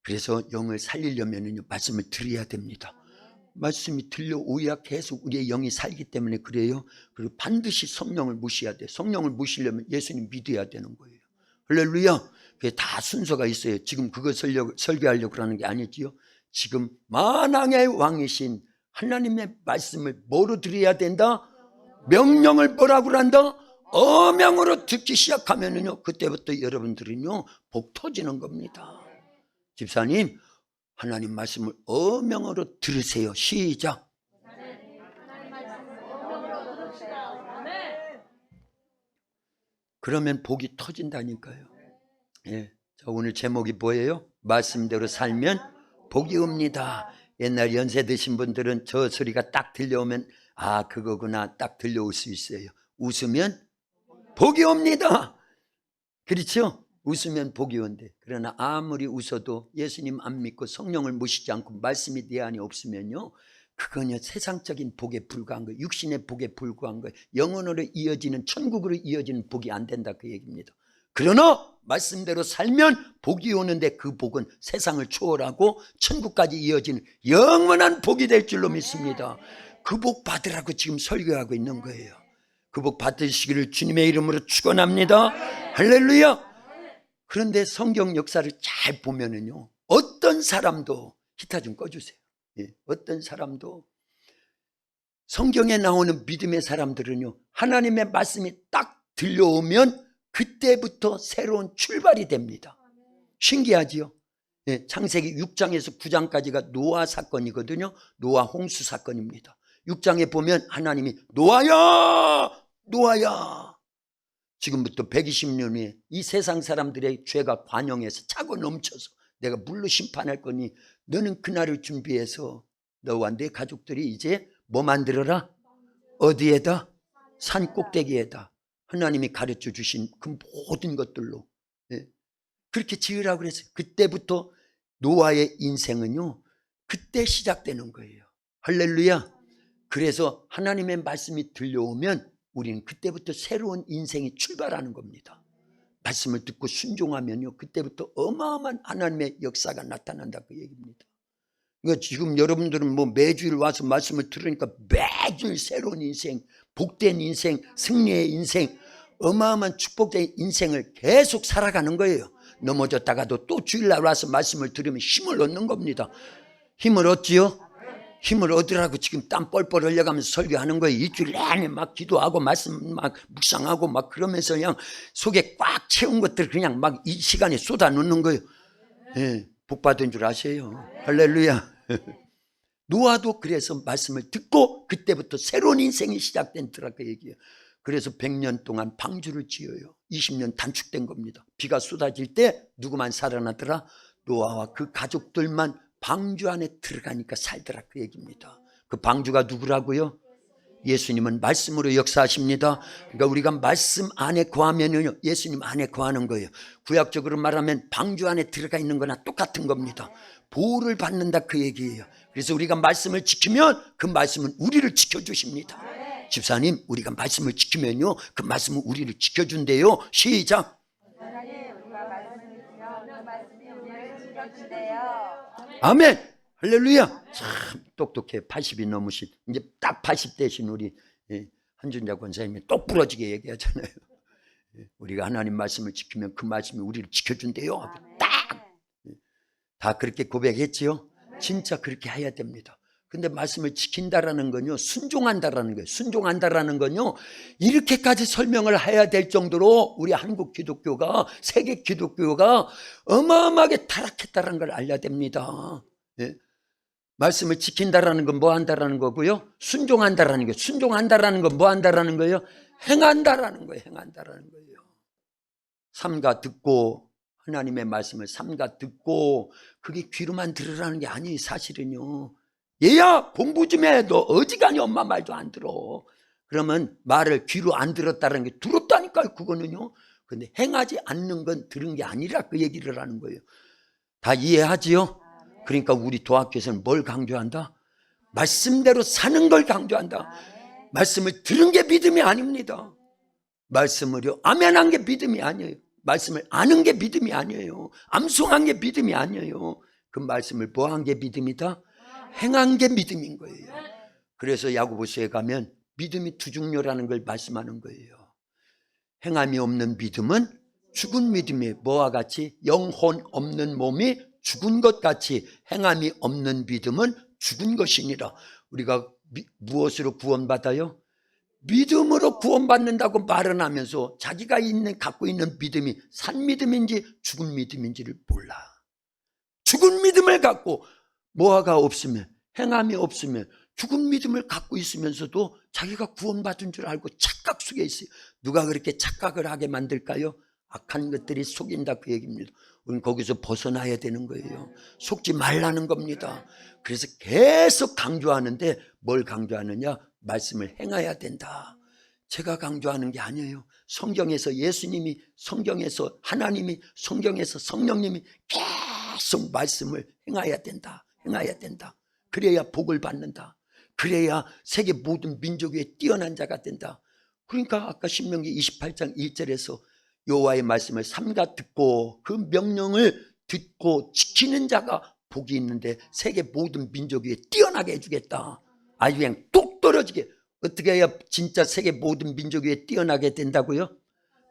그래서 영을 살리려면 말씀을 들어야 됩니다. 말씀이 들려오야 계속 우리의 영이 살기 때문에 그래요. 그리고 반드시 성령을 모셔야 돼요. 성령을 모시려면 예수님 믿어야 되는 거예요. 할렐루야. 그게 다 순서가 있어요. 지금 그거 설교하려고 하는 게 아니지요. 지금 만왕의 왕이신 하나님의 말씀을 뭐로 드려야 된다? 명령을 뭐라고 한다? 어명으로 듣기 시작하면은요 그때부터 여러분들은요 복 터지는 겁니다. 집사님 하나님 말씀을 어명으로 들으세요. 시작. 그러면 복이 터진다니까요. 자, 오늘 제목이 뭐예요? 말씀대로 살면 복이 옵니다. 옛날 연세 드신 분들은 저 소리가 딱 들려오면 그거구나 딱 들려올 수 있어요. 웃으면 복이 옵니다. 그렇죠? 웃으면 복이 온대. 그러나 아무리 웃어도 예수님 안 믿고 성령을 모시지 않고 말씀이 내 안에 없으면요, 그건요 세상적인 복에 불과한 거예요. 육신의 복에 불과한 거예요. 영혼으로 이어지는, 천국으로 이어지는 복이 안 된다, 그 얘기입니다. 그러나 말씀대로 살면 복이 오는데 그 복은 세상을 초월하고 천국까지 이어지는 영원한 복이 될 줄로 믿습니다. 그 복 받으라고 지금 설교하고 있는 거예요. 그 복 받으시기를 주님의 이름으로 축원합니다. 할렐루야. 그런데 성경 역사를 잘 보면은요, 어떤 사람도, 기타 좀 꺼주세요. 예, 어떤 사람도, 성경에 나오는 믿음의 사람들은요, 하나님의 말씀이 딱 들려오면 그때부터 새로운 출발이 됩니다. 신기하지요? 예, 창세기 6장에서 9장까지가 노아 사건이거든요. 노아 홍수 사건입니다. 6장에 보면 하나님이 노아야, 노아야, 지금부터 120년 후에 이 세상 사람들의 죄가 관영해서 차고 넘쳐서 내가 물로 심판할 거니 너는 그날을 준비해서 너와 내 가족들이 이제 뭐 만들어라? 어디에다? 산 꼭대기에다. 하나님이 가르쳐 주신 그 모든 것들로, 예, 그렇게 지으라고 그랬어요. 그때부터 노아의 인생은요, 그때 시작되는 거예요. 할렐루야. 그래서 하나님의 말씀이 들려오면 우리는 그때부터 새로운 인생이 출발하는 겁니다. 말씀을 듣고 순종하면요, 그때부터 어마어마한 하나님의 역사가 나타난다, 그 얘기입니다. 그러니까 지금 여러분들은 뭐 매주일 와서 말씀을 들으니까 매주일 새로운 인생, 복된 인생, 승리의 인생, 어마어마한 축복된 인생을 계속 살아가는 거예요. 넘어졌다가도 또 주일날 와서 말씀을 들으면 힘을 얻는 겁니다. 힘을 얻지요? 힘을 얻으라고 지금 땀 뻘뻘 흘려가면서 설교하는 거예요. 일주일 내내 막 기도하고 말씀 막 묵상하고 막 그러면서 그냥 속에 꽉 채운 것들 그냥 막 이 시간에 쏟아 놓는 거예요. 예, 복 받은 줄 아세요. 할렐루야. 노아도 그래서 말씀을 듣고 그때부터 새로운 인생이 시작된더라, 그 얘기예요. 그래서 100년 동안 방주를 지어요. 20년 단축된 겁니다. 비가 쏟아질 때 누구만 살아나더라? 노아와 그 가족들만 방주 안에 들어가니까 살더라, 그 얘기입니다. 그 방주가 누구라고요? 예수님은 말씀으로 역사하십니다. 그러니까 우리가 말씀 안에 거하면요, 예수님 안에 거하는 거예요. 구약적으로 말하면 방주 안에 들어가 있는 거나 똑같은 겁니다. 보호를 받는다, 그 얘기예요. 그래서 우리가 말씀을 지키면 그 말씀은 우리를 지켜주십니다. 집사님, 우리가 말씀을 지키면요, 그 말씀은 우리를 지켜준대요. 시작. 아멘. 할렐루야. 참 똑똑해. 80이 넘으신, 이제 딱 80 되신 우리 한준자 권사님이 똑 부러지게 얘기하잖아요. 우리가 하나님 말씀을 지키면 그 말씀이 우리를 지켜준대요. 딱 다 그렇게 고백했지요. 진짜 그렇게 해야 됩니다. 근데 말씀을 지킨다라는 건요, 순종한다라는 거예요. 순종한다라는 건요, 이렇게까지 설명을 해야 될 정도로 우리 한국 기독교가, 세계 기독교가 어마어마하게 타락했다는 걸 알려야 됩니다. 예? 말씀을 지킨다라는 건 뭐 한다라는 거고요, 순종한다라는 거예요. 순종한다라는 건 뭐 한다라는 거예요? 행한다라는 거예요. 행한다라는 거예요. 삼가 듣고, 하나님의 말씀을 삼가 듣고, 그게 귀로만 들으라는 게 아니에요. 사실은요, 얘야 공부 좀 해. 너 어지간히 엄마 말도 안 들어. 그러면 말을 귀로 안 들었다는 게 들었다니까요, 그거는요. 근데 행하지 않는 건 들은 게 아니라 그 얘기를 하는 거예요. 다 이해하지요? 그러니까 우리 도학교에서는 뭘 강조한다? 말씀대로 사는 걸 강조한다. 말씀을 들은 게 믿음이 아닙니다. 말씀을요, 아멘한 게 믿음이 아니에요. 말씀을 아는 게 믿음이 아니에요. 암송한 게 믿음이 아니에요. 그 말씀을 뭐 한 게 믿음이다? 행한 게 믿음인 거예요. 그래서 야고보서에 가면 믿음이 두 종류라는 걸 말씀하는 거예요. 행함이 없는 믿음은 죽은 믿음이에요. 뭐와 같이? 영혼 없는 몸이 죽은 것 같이 행함이 없는 믿음은 죽은 것이니라. 우리가 무엇으로 구원받아요? 믿음으로 구원받는다고 말은 하면서 자기가 갖고 있는 믿음이 산 믿음인지 죽은 믿음인지를 몰라. 죽은 믿음을 갖고 뭐가 없으면, 행함이 없으면 죽은 믿음을 갖고 있으면서도 자기가 구원받은 줄 알고 착각 속에 있어요. 누가 그렇게 착각을 하게 만들까요? 악한 것들이 속인다, 그 얘기입니다. 우리는 거기서 벗어나야 되는 거예요. 속지 말라는 겁니다. 그래서 계속 강조하는데 뭘 강조하느냐? 말씀을 행해야 된다. 제가 강조하는 게 아니에요. 성경에서 예수님이, 성경에서 하나님이, 성경에서 성령님이 계속 말씀을 행해야 된다. 행해야 된다. 그래야 복을 받는다. 그래야 세계 모든 민족 위에 뛰어난 자가 된다. 그러니까 아까 신명기 28장 1절에서 여호와의 말씀을 삼가 듣고 그 명령을 듣고 지키는 자가 복이 있는데 세계 모든 민족 위에 뛰어나게 해주겠다. 아주 그냥 똑 떨어지게. 어떻게 해야 진짜 세계 모든 민족 위에 뛰어나게 된다고요?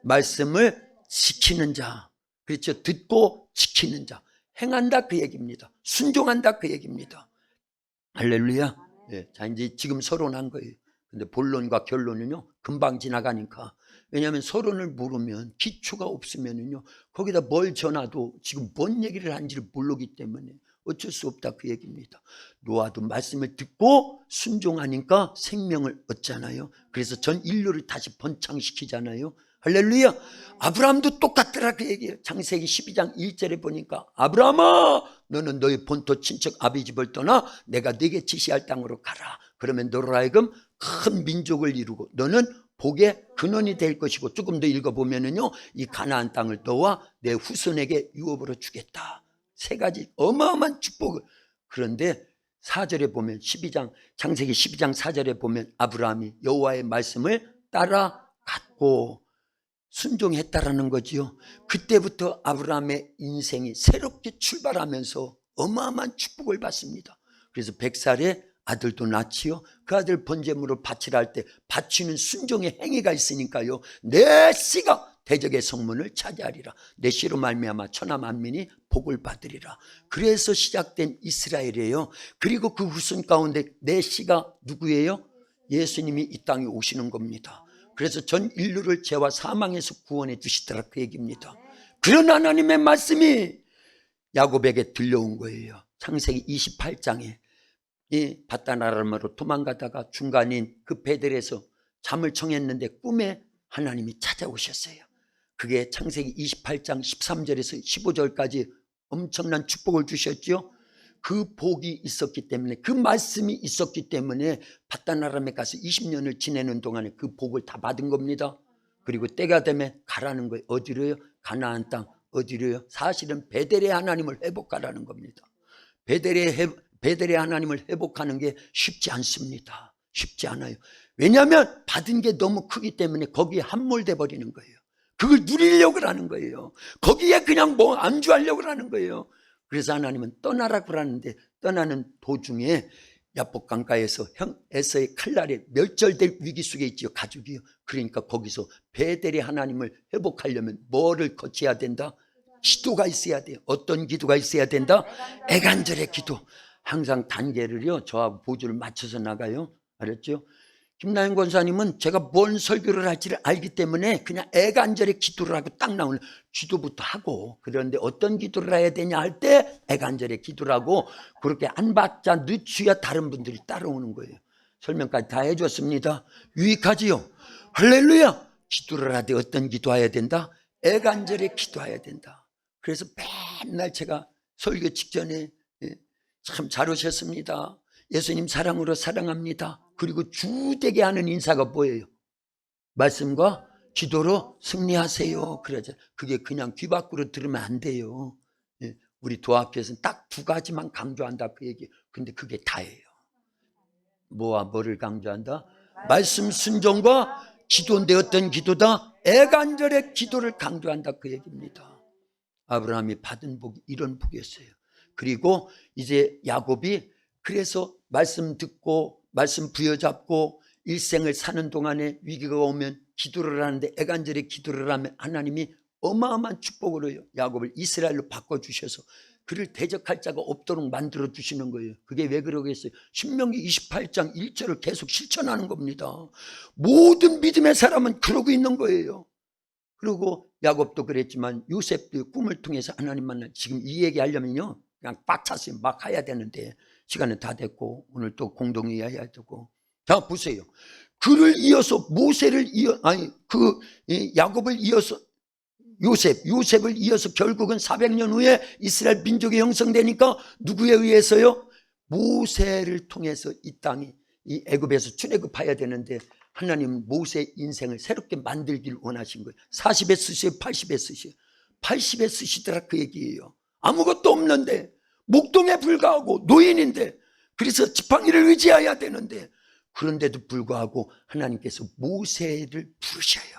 말씀을 지키는 자. 그렇죠. 듣고 지키는 자. 행한다 그 얘기입니다. 순종한다 그 얘기입니다. 할렐루야. 네, 자 이제 지금 서론한 거예요. 근데 본론과 결론은요 금방 지나가니까. 왜냐하면 서론을 모르면, 기초가 없으면은요 거기다 뭘 전하도 지금 뭔 얘기를 하는지를 모르기 때문에 어쩔 수 없다 그 얘기입니다. 노아도 말씀을 듣고 순종하니까 생명을 얻잖아요. 그래서 전 인류를 다시 번창시키잖아요. 할렐루야. 아브라함도 똑같더라 그 얘기예요. 창세기 12장 1절에 보니까 아브라함아 너는 너의 본토 친척 아비 집을 떠나 내가 네게 지시할 땅으로 가라. 그러면 너로 하여금 큰 민족을 이루고 너는 복의 근원이 될 것이고, 조금 더 읽어보면은요 이 가나안 땅을 너와 내 후손에게 유업으로 주겠다. 세 가지 어마어마한 축복을. 그런데 4절에 보면 창세기 12장 4절에 보면 아브라함이 여호와의 말씀을 따라갔고 순종했다라는 거지요. 그때부터 아브라함의 인생이 새롭게 출발하면서 어마어마한 축복을 받습니다. 그래서 100살에 아들도 낳지요. 그 아들 번제물을 바치라 할 때 바치는 순종의 행위가 있으니까요. 내 씨가 대적의 성문을 차지하리라. 내 씨로 말미암아 천하 만민이 복을 받으리라. 그래서 시작된 이스라엘이에요. 그리고 그 후손 가운데 내 씨가 누구예요? 예수님이 이 땅에 오시는 겁니다. 그래서 전 인류를 죄와 사망에서 구원해 주시더라 그 얘기입니다. 그런 하나님의 말씀이 야곱에게 들려온 거예요. 창세기 28장에 이 바다나람으로 도망가다가 중간인 그 베델에서 잠을 청했는데 꿈에 하나님이 찾아오셨어요. 그게 창세기 28장 13절에서 15절까지 엄청난 축복을 주셨죠. 그 복이 있었기 때문에, 그 말씀이 있었기 때문에 바다나람에 가서 20년을 지내는 동안에 그 복을 다 받은 겁니다. 그리고 때가 되면 가라는 거예요. 어디로요? 가나안 땅. 어디로요? 사실은 베델의 하나님을 회복하라는 겁니다. 베델의 하나님을 회복하는 게 쉽지 않습니다. 쉽지 않아요. 왜냐하면 받은 게 너무 크기 때문에 거기에 함몰돼 버리는 거예요. 그걸 누리려고 하는 거예요. 거기에 그냥 뭐 안주하려고 하는 거예요. 그래서 하나님은 떠나라고 하는데 떠나는 도중에 야복 강가에서 형 에서의 칼날에 멸절될 위기 속에 있지요. 가족이요. 그러니까 거기서 베델의 하나님을 회복하려면 뭐를 거쳐야 된다? 기도가 있어야 돼요. 어떤 기도가 있어야 된다? 애간절의 기도. 항상 단계를요 저하고 보조를 맞춰서 나가요. 알았죠? 김나영 권사님은 제가 뭔 설교를 할지를 알기 때문에 그냥 애간절의 기도를 하고 딱 나오는, 기도부터 하고, 그런데 어떤 기도를 해야 되냐 할 때 애간절의 기도를 하고, 그렇게 안 받자 늦추야 다른 분들이 따라오는 거예요. 설명까지 다 해줬습니다. 유익하지요? 할렐루야. 기도를 하되 어떤 기도해야 된다? 애간절의 기도해야 된다. 그래서 맨날 제가 설교 직전에 참 잘 오셨습니다. 예수님 사랑으로 사랑합니다. 그리고 주되게 하는 인사가 뭐예요? 말씀과 기도로 승리하세요. 그러죠. 그게 그냥 귀 밖으로 들으면 안 돼요. 우리 도합교에서는 딱 두 가지만 강조한다 그 얘기. 근데 그게 다예요. 뭐와 뭐를 강조한다? 말씀 순종과 기도인데 어떤 기도다? 애간절의 기도를 강조한다 그 얘기입니다. 아브라함이 받은 복이 이런 복이었어요. 그리고 이제 야곱이 그래서 말씀 듣고 말씀 부여잡고 일생을 사는 동안에 위기가 오면 기도를 하는데 애간절의 기도를 하면 하나님이 어마어마한 축복으로 야곱을 이스라엘로 바꿔주셔서 그를 대적할 자가 없도록 만들어 주시는 거예요. 그게 왜 그러겠어요? 신명기 28장 1절을 계속 실천하는 겁니다. 모든 믿음의 사람은 그러고 있는 거예요. 그리고 야곱도 그랬지만 요셉도 꿈을 통해서 하나님 만나, 지금 이 얘기 하려면요 그냥 빡찼어요. 막 해야 되는데 시간은 다 됐고 오늘 또 공동회의 해야 되고. 자 보세요. 그를 이어서 모세를 야곱을 이어서 요셉을 이어서 결국은 400년 후에 이스라엘 민족이 형성되니까 누구에 의해서요? 모세를 통해서 이 땅이 이 애굽에서 출애굽해야 되는데 하나님은 모세의 인생을 새롭게 만들기를 원하신 거예요. 40에 쓰시오, 80에 쓰시오. 80에 쓰시더라 그 얘기예요. 아무것도 없는데, 목동에 불과하고 노인인데, 그래서 지팡이를 의지해야 되는데, 그런데도 불구하고 하나님께서 모세를 부르셔요.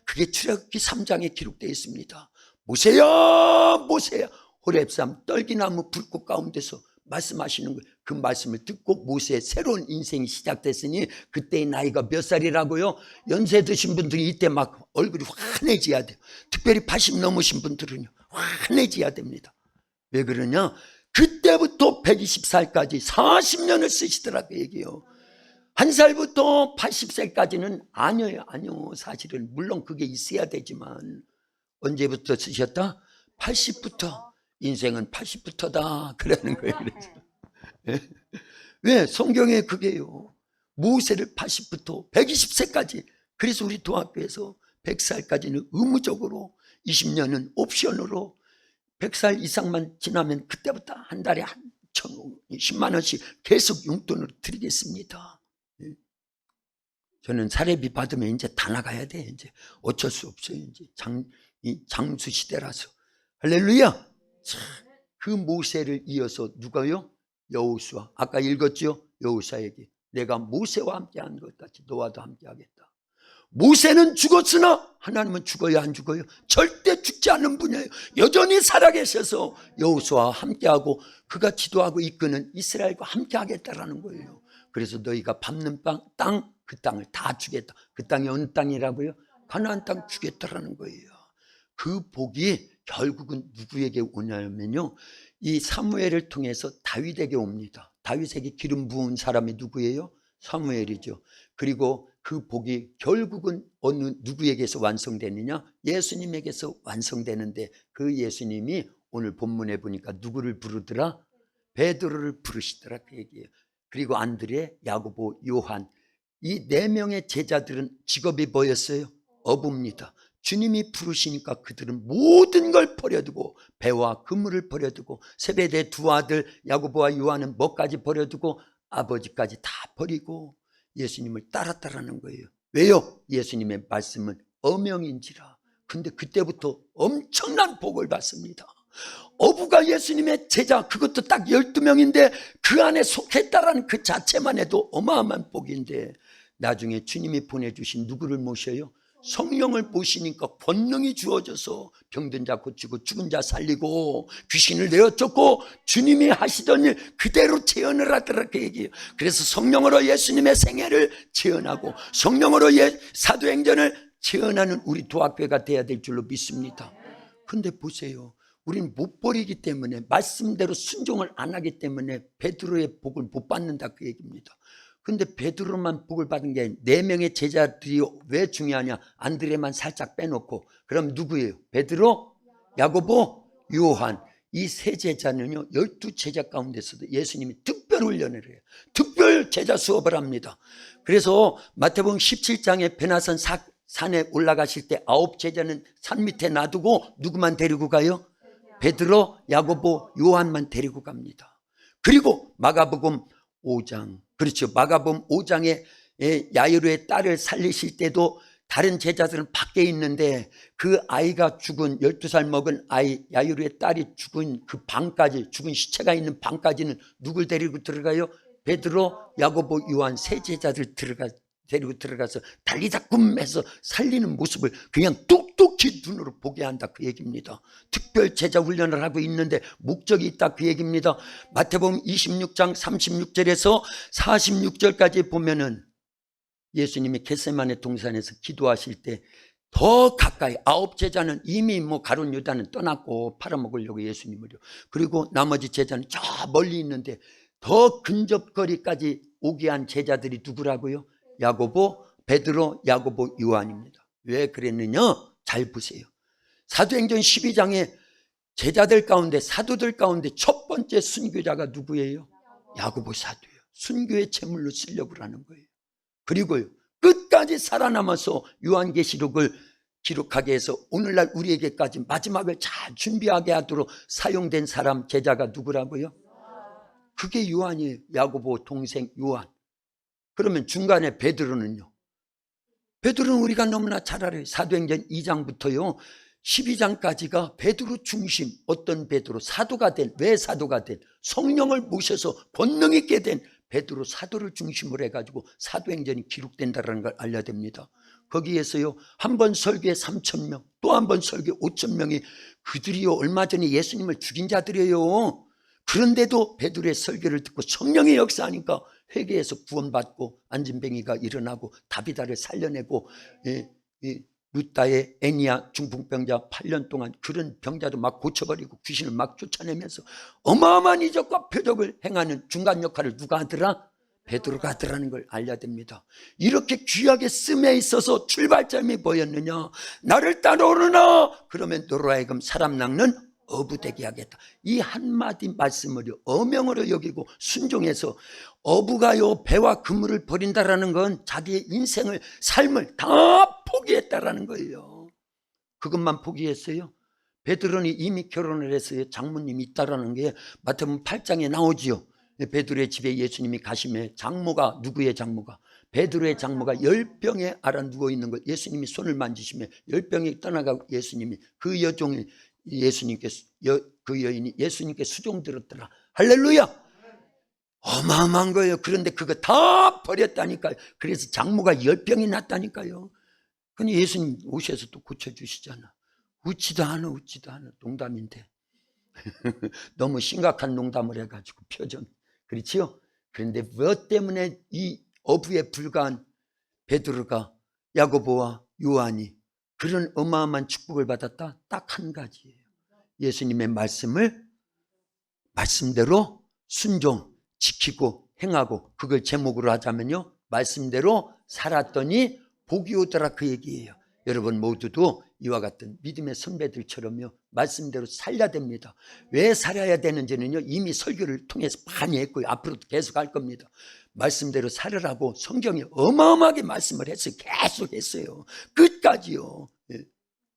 그게 출애굽기 3장에 기록되어 있습니다. 모세야, 모세야. 호렙산 떨기나무 불꽃 가운데서 말씀하시는 거예요. 그 말씀을 듣고 모세의 새로운 인생이 시작됐으니, 그때의 나이가 몇 살이라고요? 연세 드신 분들이 이때 막 얼굴이 환해져야 돼요. 특별히 80 넘으신 분들은요, 환해져야 됩니다. 왜 그러냐? 그때부터 120살까지 40년을 쓰시더라 그 얘기예요. 1살부터 80살까지는 아니에요. 사실은 물론 그게 있어야 되지만, 언제부터 쓰셨다? 80부터. 인생은 80부터다 그러는 거예요. 그래서. 왜? 성경에 그게요. 모세를 80부터 120세까지. 그래서 우리 도학교에서 100살까지는 의무적으로, 20년은 옵션으로, 100살 이상만 지나면 그때부터 한 달에 10만 원씩 계속 용돈으로 드리겠습니다. 저는 사례비 받으면 이제 다 나가야 돼. 이제 어쩔 수 없어요. 이제 장수 시대라서. 할렐루야. 그 모세를 이어서 누가요? 여호수아. 아까 읽었죠? 여호수아에게 내가 모세와 함께한 것 같이 너와도 함께하겠다. 모세는 죽었으나 하나님은 죽어요, 안 죽어요? 절대 죽지 않는 분이에요. 여전히 살아계셔서 여호수아와 함께하고 그가 지도하고 이끄는 이스라엘과 함께하겠다라는 거예요. 그래서 너희가 밟는 땅, 그 땅을 다 주겠다. 그 땅이 어느 땅이라고요? 가나안 땅 주겠다라는 거예요. 그 복이 결국은 누구에게 오냐면요, 이 사무엘을 통해서 다윗에게 옵니다. 다윗에게 기름 부은 사람이 누구예요? 사무엘이죠. 그리고 그 복이 결국은 어느 누구에게서 완성되느냐? 예수님에게서 완성되는데, 그 예수님이 오늘 본문에 보니까 누구를 부르더라? 베드로를 부르시더라 그 얘기예요. 그리고 안드레, 야고보, 요한, 이 4명의 제자들은 직업이 뭐였어요? 어부입니다. 주님이 부르시니까 그들은 모든 걸 버려두고, 배와 그물을 버려두고, 세베대 2 아들 야고보와 요한은 뭐까지 버려두고 아버지까지 다 버리고 예수님을 따랐다라는 거예요. 왜요? 예수님의 말씀은 어명인지라. 근데 그때부터 엄청난 복을 받습니다. 어부가 예수님의 제자, 그것도 딱 12명인데 그 안에 속했다라는 그 자체만 해도 어마어마한 복인데, 나중에 주님이 보내주신 누구를 모셔요? 성령을 모시니까 권능이 주어져서 병든 자 고치고 죽은 자 살리고 귀신을 내어쫓고 주님이 하시던 일 그대로 재현을 하더라 그 얘기예요. 그래서 성령으로 예수님의 생애를 재현하고 성령으로 사도행전을 재현하는 우리 도학교가 돼야 될 줄로 믿습니다. 근데 보세요, 우리는 못 버리기 때문에, 말씀대로 순종을 안 하기 때문에 베드로의 복을 못 받는다 그 얘기입니다. 근데 베드로만 복을 받은 게 아니라 4명의 제자들이 왜 중요하냐? 안드레만 살짝 빼놓고, 그럼 누구예요? 베드로, 야고보, 요한. 이 3 제자는요, 12 제자 가운데서도 예수님이 특별 훈련을 해요. 특별 제자 수업을 합니다. 그래서 마태복음 17장에 베나선 산에 올라가실 때 9 제자는 산 밑에 놔두고 누구만 데리고 가요? 베드로, 야고보, 요한만 데리고 갑니다. 그리고 마가복음 5장, 그렇죠, 마가복음 5장에 야이로의 딸을 살리실 때도 다른 제자들은 밖에 있는데 그 아이가 죽은 12살 먹은 아이 야이로의 딸이 죽은 그 방까지, 죽은 시체가 있는 방까지는 누굴 데리고 들어가요? 베드로, 야고보, 요한 3 제자들 데리고 들어가서 달리다꿈해서 살리는 모습을 그냥 똑똑히 눈으로 보게 한다 그 얘기입니다. 특별 제자 훈련을 하고 있는데 목적이 있다 그 얘기입니다. 마태복음 26장 36절에서 46절까지 보면은 예수님이 겟세마네 동산에서 기도하실 때 더 가까이, 9 제자는 이미 가룟 유다는 떠났고 팔아먹으려고 예수님을요. 그리고 나머지 제자는 저 멀리 있는데 더 근접거리까지 오게 한 제자들이 누구라고요? 야고보, 베드로, 야고보, 요한입니다. 왜 그랬느냐? 잘 보세요. 사도행전 12장에 제자들 가운데, 사도들 가운데 첫 번째 순교자가 누구예요? 야고보 사도예요. 순교의 제물로 쓰려고 하는 거예요. 그리고요, 끝까지 살아남아서 요한계시록을 기록하게 해서 오늘날 우리에게까지 마지막을 잘 준비하게 하도록 사용된 사람, 제자가 누구라고요? 그게 요한이에요. 야고보 동생 요한. 그러면 중간에 베드로는요? 베드로는 우리가 너무나 잘 알아요. 사도행전 2장부터요 12장까지가 베드로 중심, 어떤 베드로, 사도가 된, 왜 사도가 된, 성령을 모셔서 본능 있게 된 베드로 사도를 중심으로 해가지고 사도행전이 기록된다는 걸 알려야 됩니다. 거기에서요 한 번 설교에 3,000명, 또 한 번 설교에 5,000명이 그들이요 얼마 전에 예수님을 죽인 자들이에요. 그런데도 베드로의 설교를 듣고 성령의 역사하니까 회개해서 구원받고 안진뱅이가 일어나고 다비다를 살려내고 루다의 애니야 중풍병자 8년 동안 그런 병자도 막 고쳐버리고 귀신을 막 쫓아내면서 어마어마한 이적과 표적을 행하는 중간 역할을 누가 하더라? 베드로가 하더라는 걸 알려야 됩니다. 이렇게 귀하게 쓰임에 있어서 출발점이 뭐였느냐? 나를 따라오르나? 그러면 너로 하여금 사람 낚는 어부되게 하겠다. 이 한마디 말씀을 어명으로 여기고 순종해서, 어부가요 배와 그물을 버린다라는 건 자기의 인생을, 삶을 다 포기했다라는 거예요. 그것만 포기했어요? 베드로는 이미 결혼을 했어요. 장모님이 있다라는 게 마태복음 8장에 나오지요. 베드로의 집에 예수님이 가심에 장모가, 누구의 장모가? 베드로의 장모가 열병에 앓아 누워있는 걸 예수님이 손을 만지시며 열병이 떠나가고 예수님이 그 여종이 그 여인이 예수님께 수종 들었더라. 할렐루야. 어마어마한 거예요. 그런데 그거 다 버렸다니까요. 그래서 장모가 열병이 났다니까요. 근데 예수님 오셔서 또 고쳐주시잖아. 웃지도 않아. 농담인데 너무 심각한 농담을 해가지고 표정, 그렇지요? 그런데 무엇 때문에 이 어부에 불과한 베드로가, 야고보와 요한이 그런 어마어마한 축복을 받았다? 딱 한 가지예요. 예수님의 말씀대로 순종, 지키고 행하고, 그걸 제목으로 하자면요 말씀대로 살았더니 복이 오더라, 그 얘기예요. 여러분 모두도 이와 같은 믿음의 선배들처럼요 말씀대로 살려야 됩니다. 왜 살아야 되는지는요 이미 설교를 통해서 많이 했고요, 앞으로도 계속 할 겁니다. 말씀대로 살으라고 성경이 어마어마하게 말씀을 했어요. 계속 했어요. 끝까지요.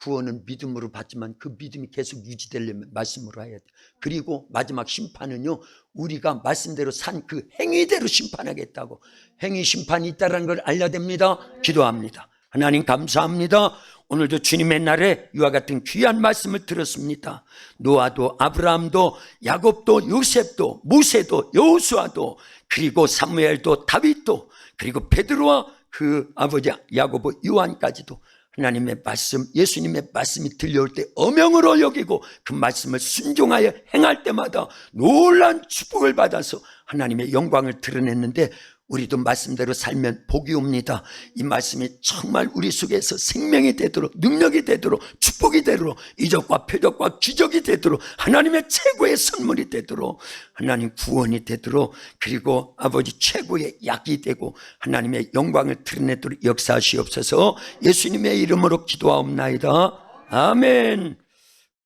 구원은 믿음으로 받지만 그 믿음이 계속 유지되려면 말씀으로 해야 돼요. 그리고 마지막 심판은요 우리가 말씀대로 산 그 행위대로 심판하겠다고, 행위 심판이 있다는 걸 알려야 됩니다. 기도합니다. 하나님 감사합니다. 오늘도 주님의 날에 이와 같은 귀한 말씀을 들었습니다. 노아도 아브라함도 야곱도 요셉도 모세도 여호수아도 그리고 사무엘도 다윗도 그리고 베드로와 그 아버지 야고보 요한까지도 하나님의 말씀, 예수님의 말씀이 들려올 때 어명으로 여기고 그 말씀을 순종하여 행할 때마다 놀라운 축복을 받아서 하나님의 영광을 드러냈는데, 우리도 말씀대로 살면 복이 옵니다. 이 말씀이 정말 우리 속에서 생명이 되도록, 능력이 되도록, 축복이 되도록, 이적과 표적과 기적이 되도록, 하나님의 최고의 선물이 되도록, 하나님 구원이 되도록, 그리고 아버지 최고의 약이 되고 하나님의 영광을 드러내도록 역사하시옵소서. 예수님의 이름으로 기도하옵나이다. 아멘.